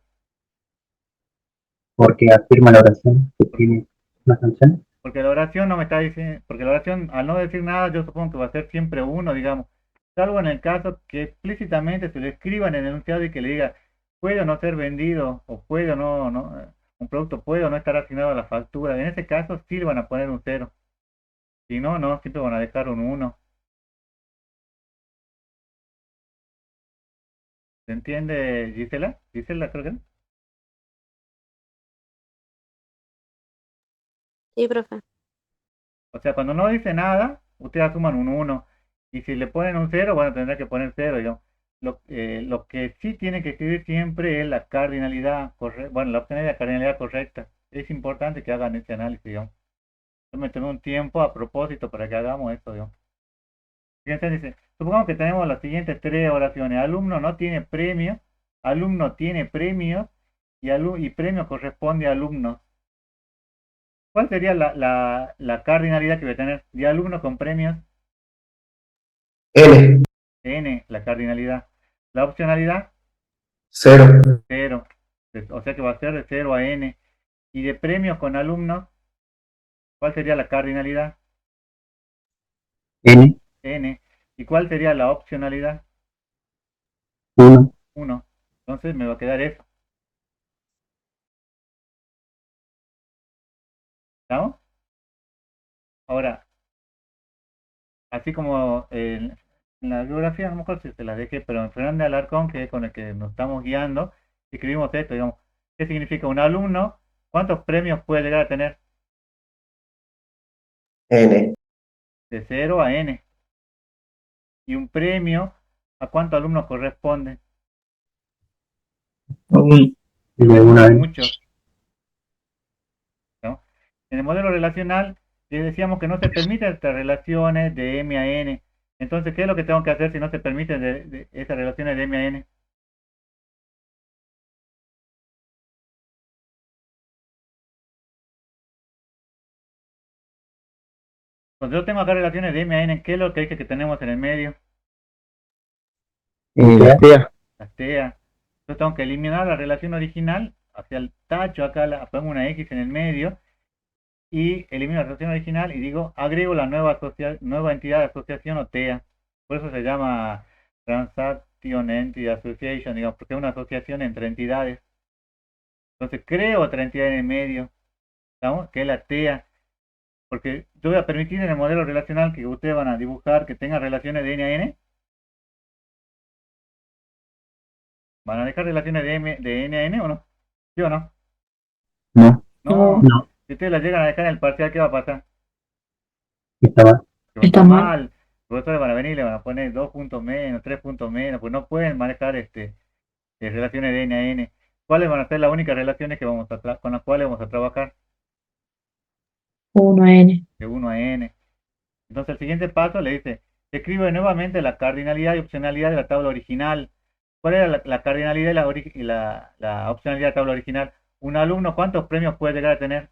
Porque afirma la oración que tiene una sanción. Porque la oración no me está diciendo, porque la oración al no decir nada yo supongo que va a ser siempre 1, digamos. Salvo en el caso que explícitamente se lo escriba en el enunciado y que le diga, puede o no ser vendido, o puede o no, un producto puede o no estar asignado a la factura. En ese caso sí le van a poner un 0. Si no, no, siempre van a dejar un 1. ¿Se entiende, Gisela? Gisela, creo que no. Sí, profe. O sea, cuando no dice nada, ustedes asuman un 1. Y si le ponen un 0, bueno, tendrá que poner 0, digamos. Lo que sí tiene que escribir siempre es la cardinalidad correcta. Bueno, la opción es la cardinalidad correcta. Es importante que hagan ese análisis, digamos. Yo me tomé un tiempo a propósito para que hagamos esto, digamos. Fíjense, dice, supongamos que tenemos las siguientes tres oraciones. Alumno no tiene premio, alumno tiene premios y premio corresponde a alumnos. ¿Cuál sería la cardinalidad que voy a tener de alumno con premios? N, N, la cardinalidad. La opcionalidad, 0, 0. O sea que va a ser de 0 a N. Y de premios con alumnos, ¿cuál sería la cardinalidad? N, N. ¿Y cuál sería la opcionalidad? 1. 1. Entonces me va a quedar eso. ¿Estamos? Ahora, así como en la biografía, no me acuerdo si se la dejé, pero en Fernández Alarcón, que es con el que nos estamos guiando, escribimos esto, digamos, ¿qué significa un alumno? ¿Cuántos premios puede llegar a tener? N, De 0 a N. Y un premio, ¿a cuántos alumnos corresponde? De 1 a N. Muchos. ¿No? En el modelo relacional, les decíamos que no se permiten estas relaciones de M a N. Entonces, ¿qué es lo que tengo que hacer si no se permiten de esas relaciones de M a N? Cuando yo tengo acá relaciones de M a N, ¿qué es lo que dice que tenemos en el medio? La TEA. Las TEA. Yo tengo que eliminar la relación original hacia el tacho, acá pongo una X en el medio y elimino la relación original y digo, agrego la nueva entidad de asociación o TEA. Por eso se llama Transaction Entity Association, digamos, porque es una asociación entre entidades. Entonces creo otra entidad en el medio, ¿estamos? Que es la TEA. Porque yo voy a permitir en el modelo relacional que ustedes van a dibujar que tenga relaciones de N a N. ¿Van a dejar relaciones de N a N o no? ¿Sí o no? No. No. No. Si ustedes las llegan a dejar en el parcial, ¿qué va a pasar? Está mal. Que va a Está estar mal. mal. Los profesores van a venir y le van a poner 2 puntos menos, 3 puntos menos, pues no pueden manejar relaciones de N a N. ¿Cuáles van a ser las únicas relaciones que con las cuales vamos a trabajar? 1N. De 1 a N. Entonces el siguiente paso le dice, escribe nuevamente la cardinalidad y opcionalidad de la tabla original. ¿Cuál era la cardinalidad y la opcionalidad de la tabla original? Un alumno, ¿cuántos premios puede llegar a tener?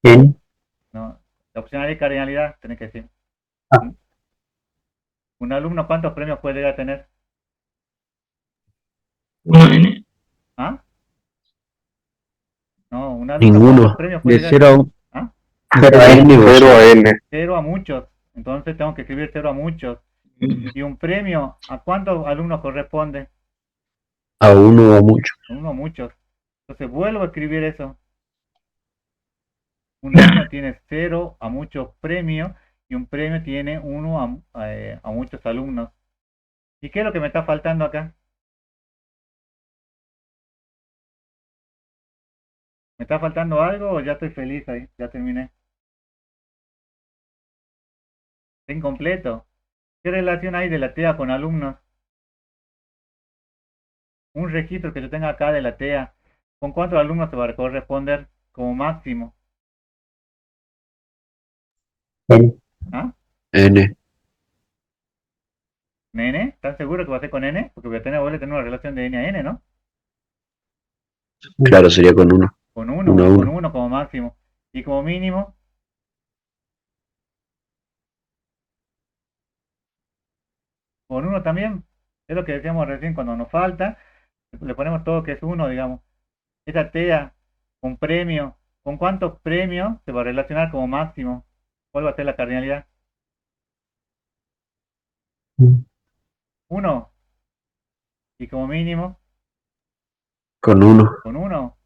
N. No, la opcionalidad y cardinalidad, tenés que decir. Ah. Un alumno, ¿cuántos premios puede llegar a tener? 1N. ¿Ah? No, un alumno, Ninguno. ¿cuántos premios puede De llegar a tener? 0 ¿Ah? 0 a N. 0 a N. 0 a muchos. Entonces tengo que escribir 0 a muchos. Y un premio, ¿a cuántos alumnos corresponde? A 1 o mucho. Uno a muchos. Entonces vuelvo a escribir eso. Un alumno tiene 0 a muchos premios y un premio tiene 1 a muchos alumnos. ¿Y qué es lo que me está faltando acá? ¿Me está faltando algo o ya estoy feliz ahí? Ya terminé. Está incompleto. ¿Qué relación hay de la TEA con alumnos? Un registro que yo tenga acá de la TEA. ¿Con cuántos alumnos se va a corresponder como máximo? N. ¿Ah? N. ¿N? ¿Están seguros que va a ser con N? Porque voy a tener una relación de N a N, ¿no? Claro, sería con 1. Con 1, Uno a con uno. 1 como máximo. Y como mínimo, con 1 también. Es lo que decíamos recién cuando nos falta. Le ponemos todo que es 1, digamos. Esa TEA con premio. ¿Con cuántos premios se va a relacionar como máximo? ¿Cuál va a ser la cardinalidad? 1. Y como mínimo, Con 1. con 1.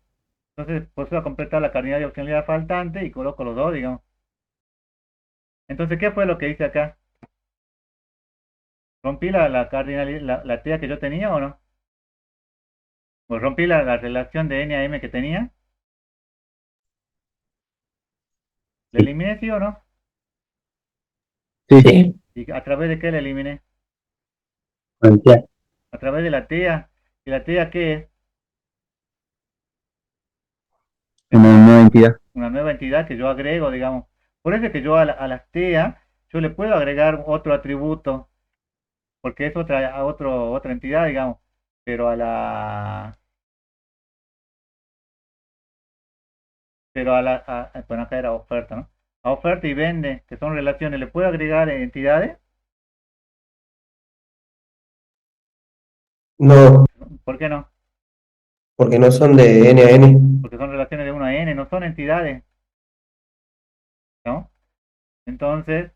Entonces, pues voy a completar la cardinalidad y opcionalidad faltante y coloco los dos, digamos. Entonces, ¿qué fue lo que hice acá? ¿Rompí la cardinalidad, la TEA que yo tenía o no? ¿O rompí la relación de N a M que tenía? ¿La eliminé sí o no? Sí, Sí. ¿Y a través de qué la eliminé? cualquiera. A través de la TEA. ¿Y la TEA qué es? Una nueva entidad. Una nueva entidad que yo agrego, digamos. Por eso es que yo a las TEA, yo le puedo agregar otro atributo, porque es otra entidad, digamos. Pero bueno, acá era oferta, ¿no? A oferta y vende, que son relaciones, ¿le puedo agregar entidades? No, ¿Por qué no? porque no son de N a N. Porque son relaciones de 1 a n, no son entidades, ¿no? Entonces,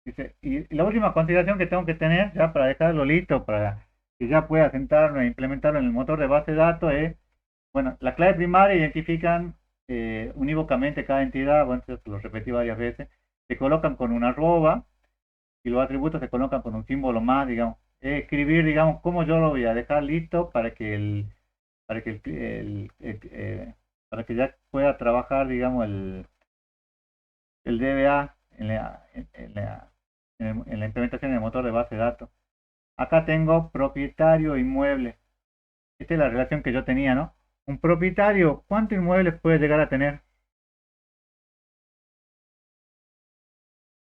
dice, y la última consideración que tengo que tener, ya para dejarlo listo, para que ya pueda sentarme e implementarlo en el motor de base de datos, es, bueno, la clave primaria identifican unívocamente cada entidad, bueno, esto lo repetí varias veces, se colocan con una arroba y los atributos se colocan con un símbolo más, digamos. Es escribir, digamos, cómo yo lo voy a dejar listo para que para que ya pueda trabajar, digamos, el DBA en la implementación del motor de base de datos. Acá tengo propietario inmueble. Esta es la relación que yo tenía, ¿no? Un propietario, ¿cuántos inmuebles puede llegar a tener?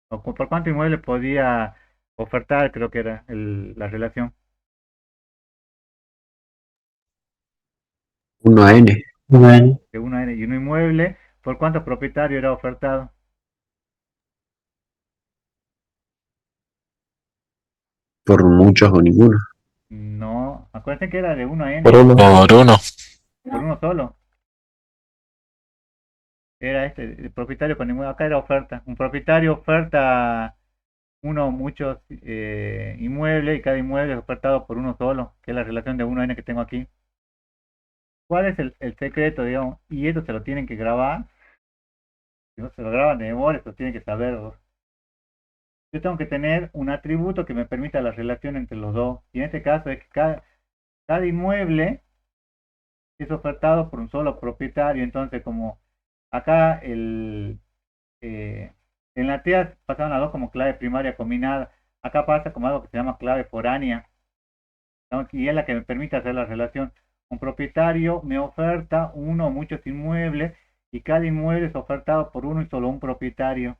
¿O por cuántos inmuebles podía ofertar? Creo que era la relación. 1 a N. Bueno, De 1 a n. Y un inmueble, ¿por cuántos propietarios era ofertado? Por muchos o ninguno. No, acuérdense que era de 1 a n. Por uno. Por uno. Por uno solo. Era el propietario con ninguna. Acá era oferta. Un propietario oferta muchos inmuebles y cada inmueble es ofertado por uno solo, que es la relación de 1 a n que tengo aquí. ¿Cuál es el secreto, digamos? Y esto se lo tienen que grabar. Si no se lo graban de memoria, se lo tienen que saber. Yo tengo que tener un atributo que me permita la relación entre los dos. Y en este caso es que cada inmueble es ofertado por un solo propietario. Entonces, como acá en la TEA pasaron a dos como clave primaria combinada, acá pasa como algo que se llama clave foránea, ¿no? Y es la que me permite hacer la relación. Un propietario me oferta uno o muchos inmuebles y cada inmueble es ofertado por uno y solo un propietario.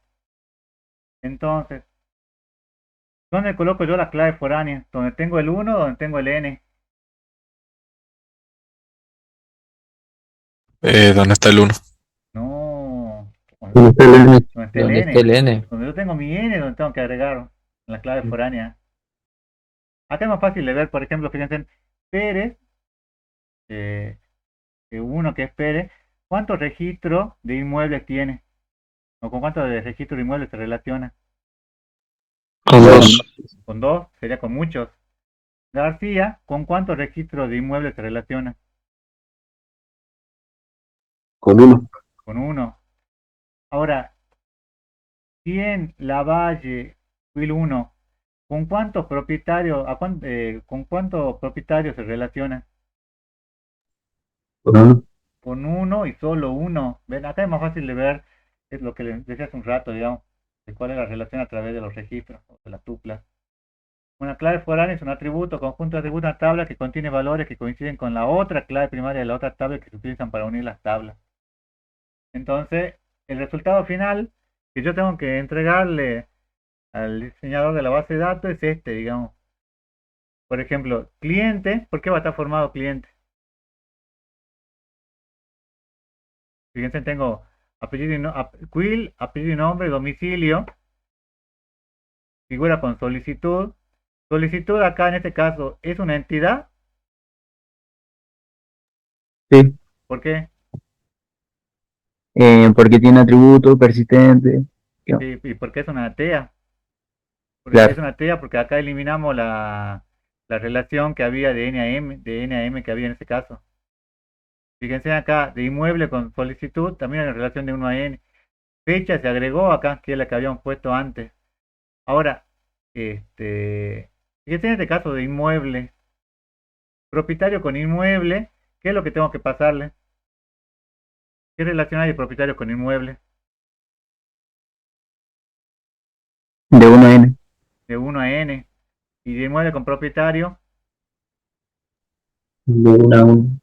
Entonces, ¿dónde coloco yo la clave foránea? ¿Donde tengo el 1 o donde tengo el n? ¿Dónde está el uno? No, ¿Dónde está el N? donde está el ¿dónde está n. el N? Donde yo tengo mi n, donde tengo que agregar en la clave foránea. Acá es más fácil de ver, por ejemplo, fíjense, Pérez, eh, uno que es Pérez, ¿cuántos registros de inmuebles tiene? ¿O con cuántos de registros de inmuebles se relaciona? Con dos. Con dos, sería con muchos. García, ¿con cuántos registros de inmuebles se relaciona? Con 1. Con uno. Ahora, 100 Lavalle, Will 1, ¿con cuántos propietarios, con cuántos propietarios se relaciona? Por uno. Con uno y solo uno. Ven, acá es más fácil de ver, es lo que les decía hace un rato, digamos, de cuál es la relación a través de los registros o de las tuplas. Una clave foránea es un atributo, conjunto de atributos, una tabla que contiene valores que coinciden con la otra clave primaria de la otra tabla que se utilizan para unir las tablas. Entonces, el resultado final que yo tengo que entregarle al diseñador de la base de datos es este, digamos. Por ejemplo, cliente, ¿por qué va a estar formado cliente? Fíjense, tengo apellido y quill, apellido y nombre, domicilio, figura con solicitud. Solicitud acá en este caso es una entidad. Sí, ¿Por qué? porque tiene atributo persistente. Sí, y porque es una TEA. Porque Claro. es una TEA porque acá eliminamos la relación que había de N a M que había en este caso. Fíjense acá, de inmueble con solicitud, también hay una relación de 1 a N. Fecha se agregó acá, que es la que habíamos puesto antes. Ahora, fíjense en este caso de inmueble. Propietario con inmueble, ¿qué es lo que tengo que pasarle? ¿Qué relación hay de propietario con inmueble? De 1 a n. De 1 a n. Y de inmueble con propietario. De 1 a 1. Bueno,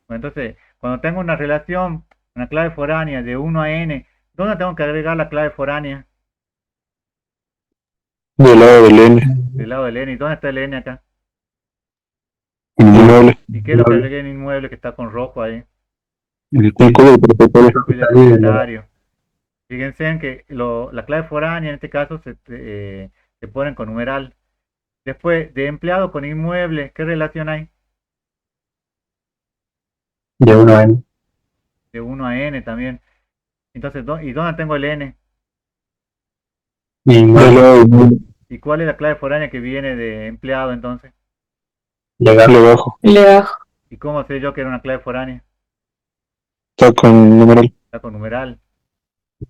entonces, cuando tengo una relación, una clave foránea de 1 a n, ¿dónde tengo que agregar la clave foránea? Del lado del N. Del lado del n. ¿Y dónde está el n acá? Inmueble. ¿Y qué es lo que agregué en inmueble que está con rojo ahí? El El código propietario. Cuida propietario. Fíjense en que la clave foránea en este caso se ponen con numeral. Después, de empleado con inmueble, ¿qué relación hay? De 1 a n. De 1 a n también. Entonces, ¿y dónde tengo el n? Del lado del N. ¿Y cuál es la clave foránea que viene de empleado entonces? Legajo. Legajo. ¿Y cómo sé yo que era una clave foránea? Está con numeral. Está con numeral.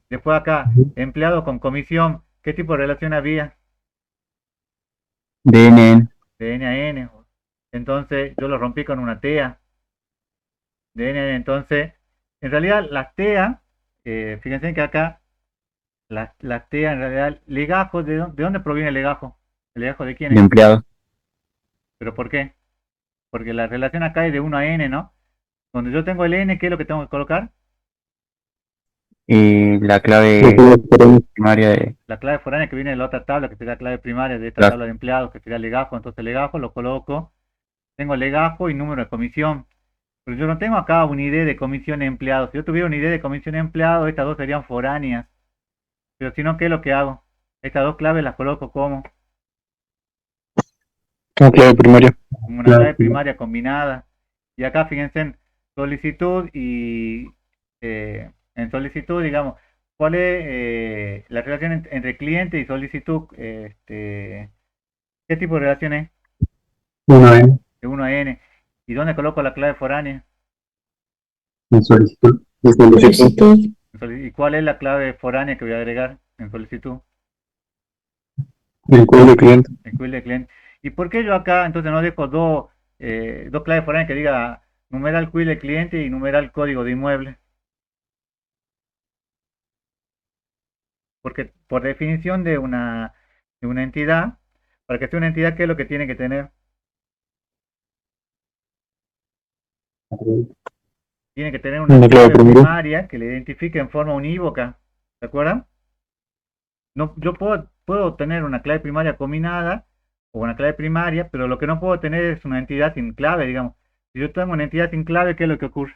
Después acá, empleado con comisión, ¿qué tipo de relación había? De n a n. De n a n. Entonces, yo lo rompí con una TEA. De n a n. Entonces, en realidad, las TEA, fíjense que acá, las TEA en realidad, legajo, ¿de dónde proviene el legajo? ¿El legajo de quién De es? empleado. ¿Pero por qué? Porque la relación acá es de 1 a n, ¿no? Donde yo tengo el n, ¿qué es lo que tengo que colocar? La clave primaria de... La clave foránea que viene de la otra tabla, que sería la clave primaria de esta Claro. tabla de empleados, que sería legajo. Entonces legajo lo coloco, tengo legajo y número de comisión. Pero yo no tengo acá una idea de comisión de empleados. Si yo tuviera una idea de comisión de empleados, estas dos serían foráneas. Pero si no, ¿qué es lo que hago? Estas dos claves las coloco como Una clave primaria. una clave primaria combinada. Y acá fíjense en solicitud y en solicitud, digamos, ¿cuál es la relación entre cliente y solicitud? ¿Qué tipo de relación es? 1 a n. De 1 a n. ¿Y dónde coloco la clave foránea? En solicitud. Solicitud. ¿Y cuál es la clave foránea que voy a agregar en solicitud? El código de cliente. El quill de cliente. ¿Y por qué yo acá entonces no dejo dos claves foráneas que diga numeral quill de cliente y numeral código de inmueble? Porque por definición de una entidad, para que sea una entidad, ¿qué es lo que tiene que tener? Tiene que tener una Una clave clave primaria. primaria que le identifique en forma unívoca. ¿Se acuerdan? No, yo puedo tener una clave primaria combinada o una clave primaria, pero lo que no puedo tener es una entidad sin clave, digamos. Si yo tengo una entidad sin clave, ¿qué es lo que ocurre?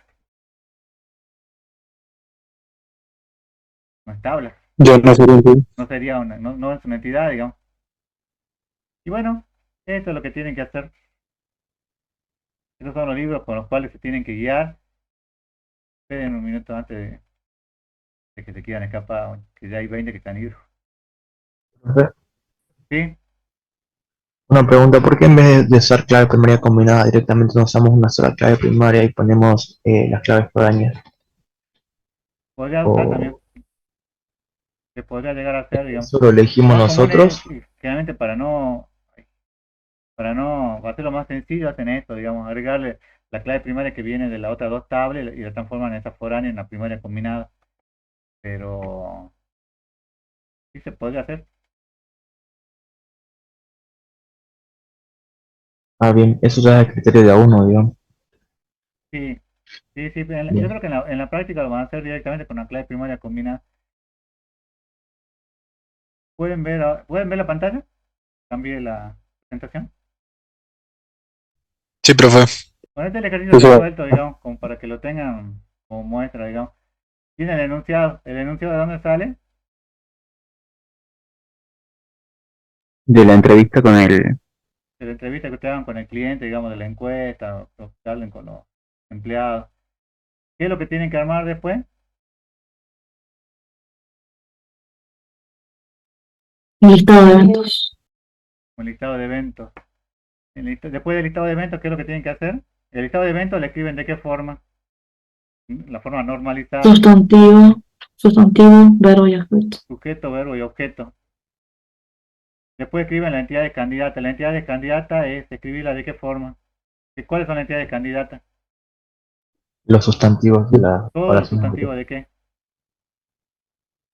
No es tabla. Ya no sería un No sería no es una entidad, digamos. Y bueno, esto es lo que tienen que hacer. Estos son los libros con los cuales se tienen que guiar. Esperen un minuto antes de que se quieran escapar, que ya hay 20 que se han ido. ¿Sí? Una pregunta, ¿por qué en vez de usar clave primaria combinada directamente no usamos una sola clave primaria y ponemos las claves foráneas? Podría usar también. Se podría llegar a hacer, digamos. ¿Eso lo elegimos Más común nosotros? es, generalmente para no hacerlo más sencillo, hacen esto, digamos, agregarle la clave primaria que viene de las otras dos tablas y la transforman en esa foránea en la primaria combinada. Pero sí se podría hacer. Ah, bien, eso ya es el criterio de a uno, digamos. Sí, sí, yo Bien. creo que en la práctica lo van a hacer directamente con la clave primaria combinada. ¿Pueden ver la pantalla? Cambié la presentación. Sí, profe. Bueno, este es el ejercicio resuelto, digamos, como para que lo tengan como muestra, digamos. Tiene el enunciado. ¿El enunciado de dónde sale? De la entrevista con el... De la entrevista que ustedes hagan con el cliente, digamos, de la encuesta, o que hablen con los empleados. ¿Qué es lo que tienen que armar después? Listado de eventos. Un listado de eventos. Después del listado de eventos, ¿qué es lo que tienen que hacer? El listado de eventos le escriben de qué forma. La forma normalizada. Sustantivo. sustantivo, verbo y objeto. Sujeto, verbo y objeto. Después escriben la entidad de candidata. La entidad de candidata es escribirla de qué forma. ¿Cuáles son las entidades de candidata? Los sustantivos de la Todos los oración. sustantivos de qué?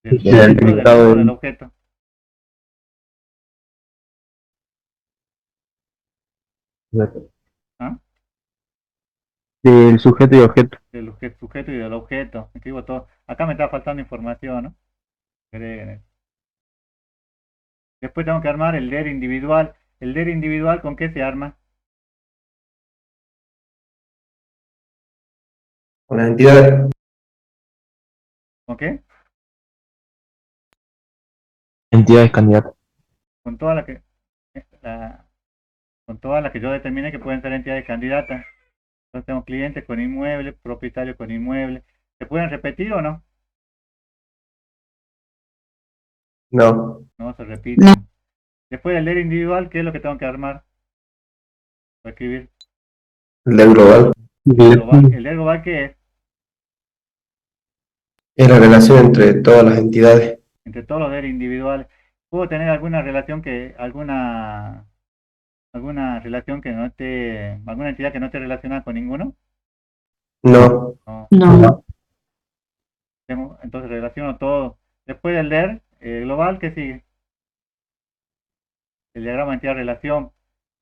Del Del sujeto, del predicado verbo, del- del objeto. ¿Ah? Del sujeto y objeto. Del sujeto y del objeto. Escribo todo. Acá me está faltando información, ¿no? Agreguen. Después tengo que armar el der individual. ¿El der individual con qué se arma? Con las entidades. ¿Con qué? Entidades candidatas. Con todas las que con todas las que yo determine que pueden ser entidades candidatas. Entonces tengo clientes con inmuebles, propietarios con inmuebles. ¿Se pueden repetir o no? No. No se repiten. Después del der individual, ¿qué es lo que tengo que armar? Para escribir. El del global. ¿El der global qué es? Es la relación entre todas las entidades. Entre todos los der individuales. ¿Puedo tener alguna relación alguna relación que no esté, alguna entidad que no esté relacionada con ninguno? No. No. Entonces relaciono todo. Después del der global, ¿qué sigue? El diagrama de entidad-relación.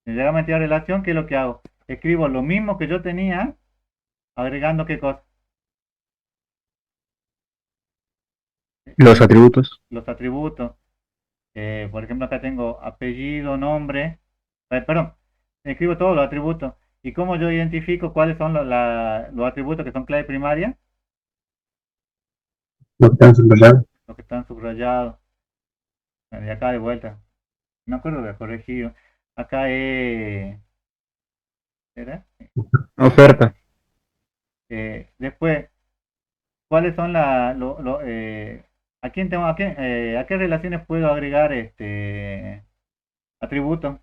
El diagrama de entidad-relación, ¿qué es lo que hago? Escribo lo mismo que yo tenía, agregando ¿qué cosa? Los atributos. Los atributos. Por ejemplo, acá tengo apellido, nombre. Perdón, escribo todos los atributos. ¿Y cómo yo identifico cuáles son los atributos que son clave primaria? Los que están subrayados. Los que están subrayados. Bueno, y acá de vuelta. No acuerdo de corregido. Acá ¿era? Oferta. Después, ¿cuáles son ¿a quién tengo, a qué relaciones puedo agregar atributos?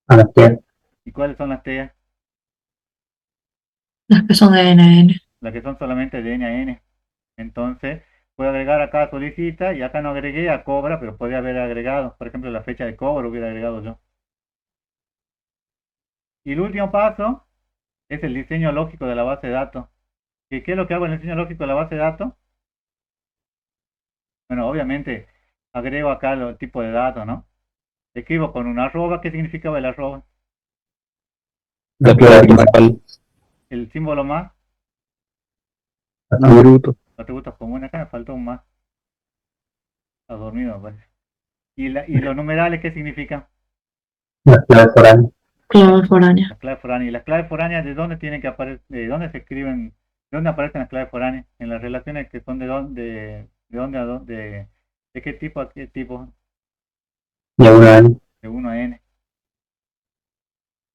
A las que ¿Y cuáles son las TEA? Las que son de N a N. Las que son solamente de N a N. Entonces, puedo agregar acá solicita y acá no agregué a cobra, pero podría haber agregado. Por ejemplo, la fecha de cobro hubiera agregado yo. Y el último paso es el diseño lógico de la base de datos. ¿Qué es lo que hago en el diseño lógico de la base de datos? Bueno, obviamente agrego acá el tipo de datos, ¿no? Escribo con una arroba. ¿Qué significa el arroba? La clave principal. El símbolo más. Atributo. Atributos comunes. Acá me faltó un más. Está dormido, me parece. ¿Y los numerales qué significan? las claves foráneas. Clave foránea. Las claves foráneas. ¿Y las claves foráneas de dónde tienen que aparecer? ¿De dónde se escriben? ¿De dónde aparecen las claves foráneas? En las relaciones que son de dónde a dónde, de qué tipo a qué tipo. Y una N. De 1 a N.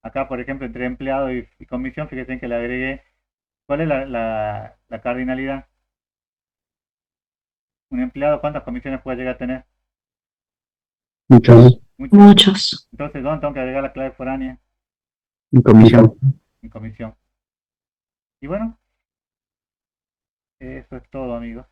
Acá, por ejemplo, entre empleado y comisión, fíjense que le agregué. ¿Cuál es la cardinalidad? Un empleado, ¿cuántas comisiones puede llegar a tener? Muchos. Muchos. Entonces, ¿dónde tengo que agregar la clave foránea? En comisión. En comisión. Y bueno, eso es todo, amigos.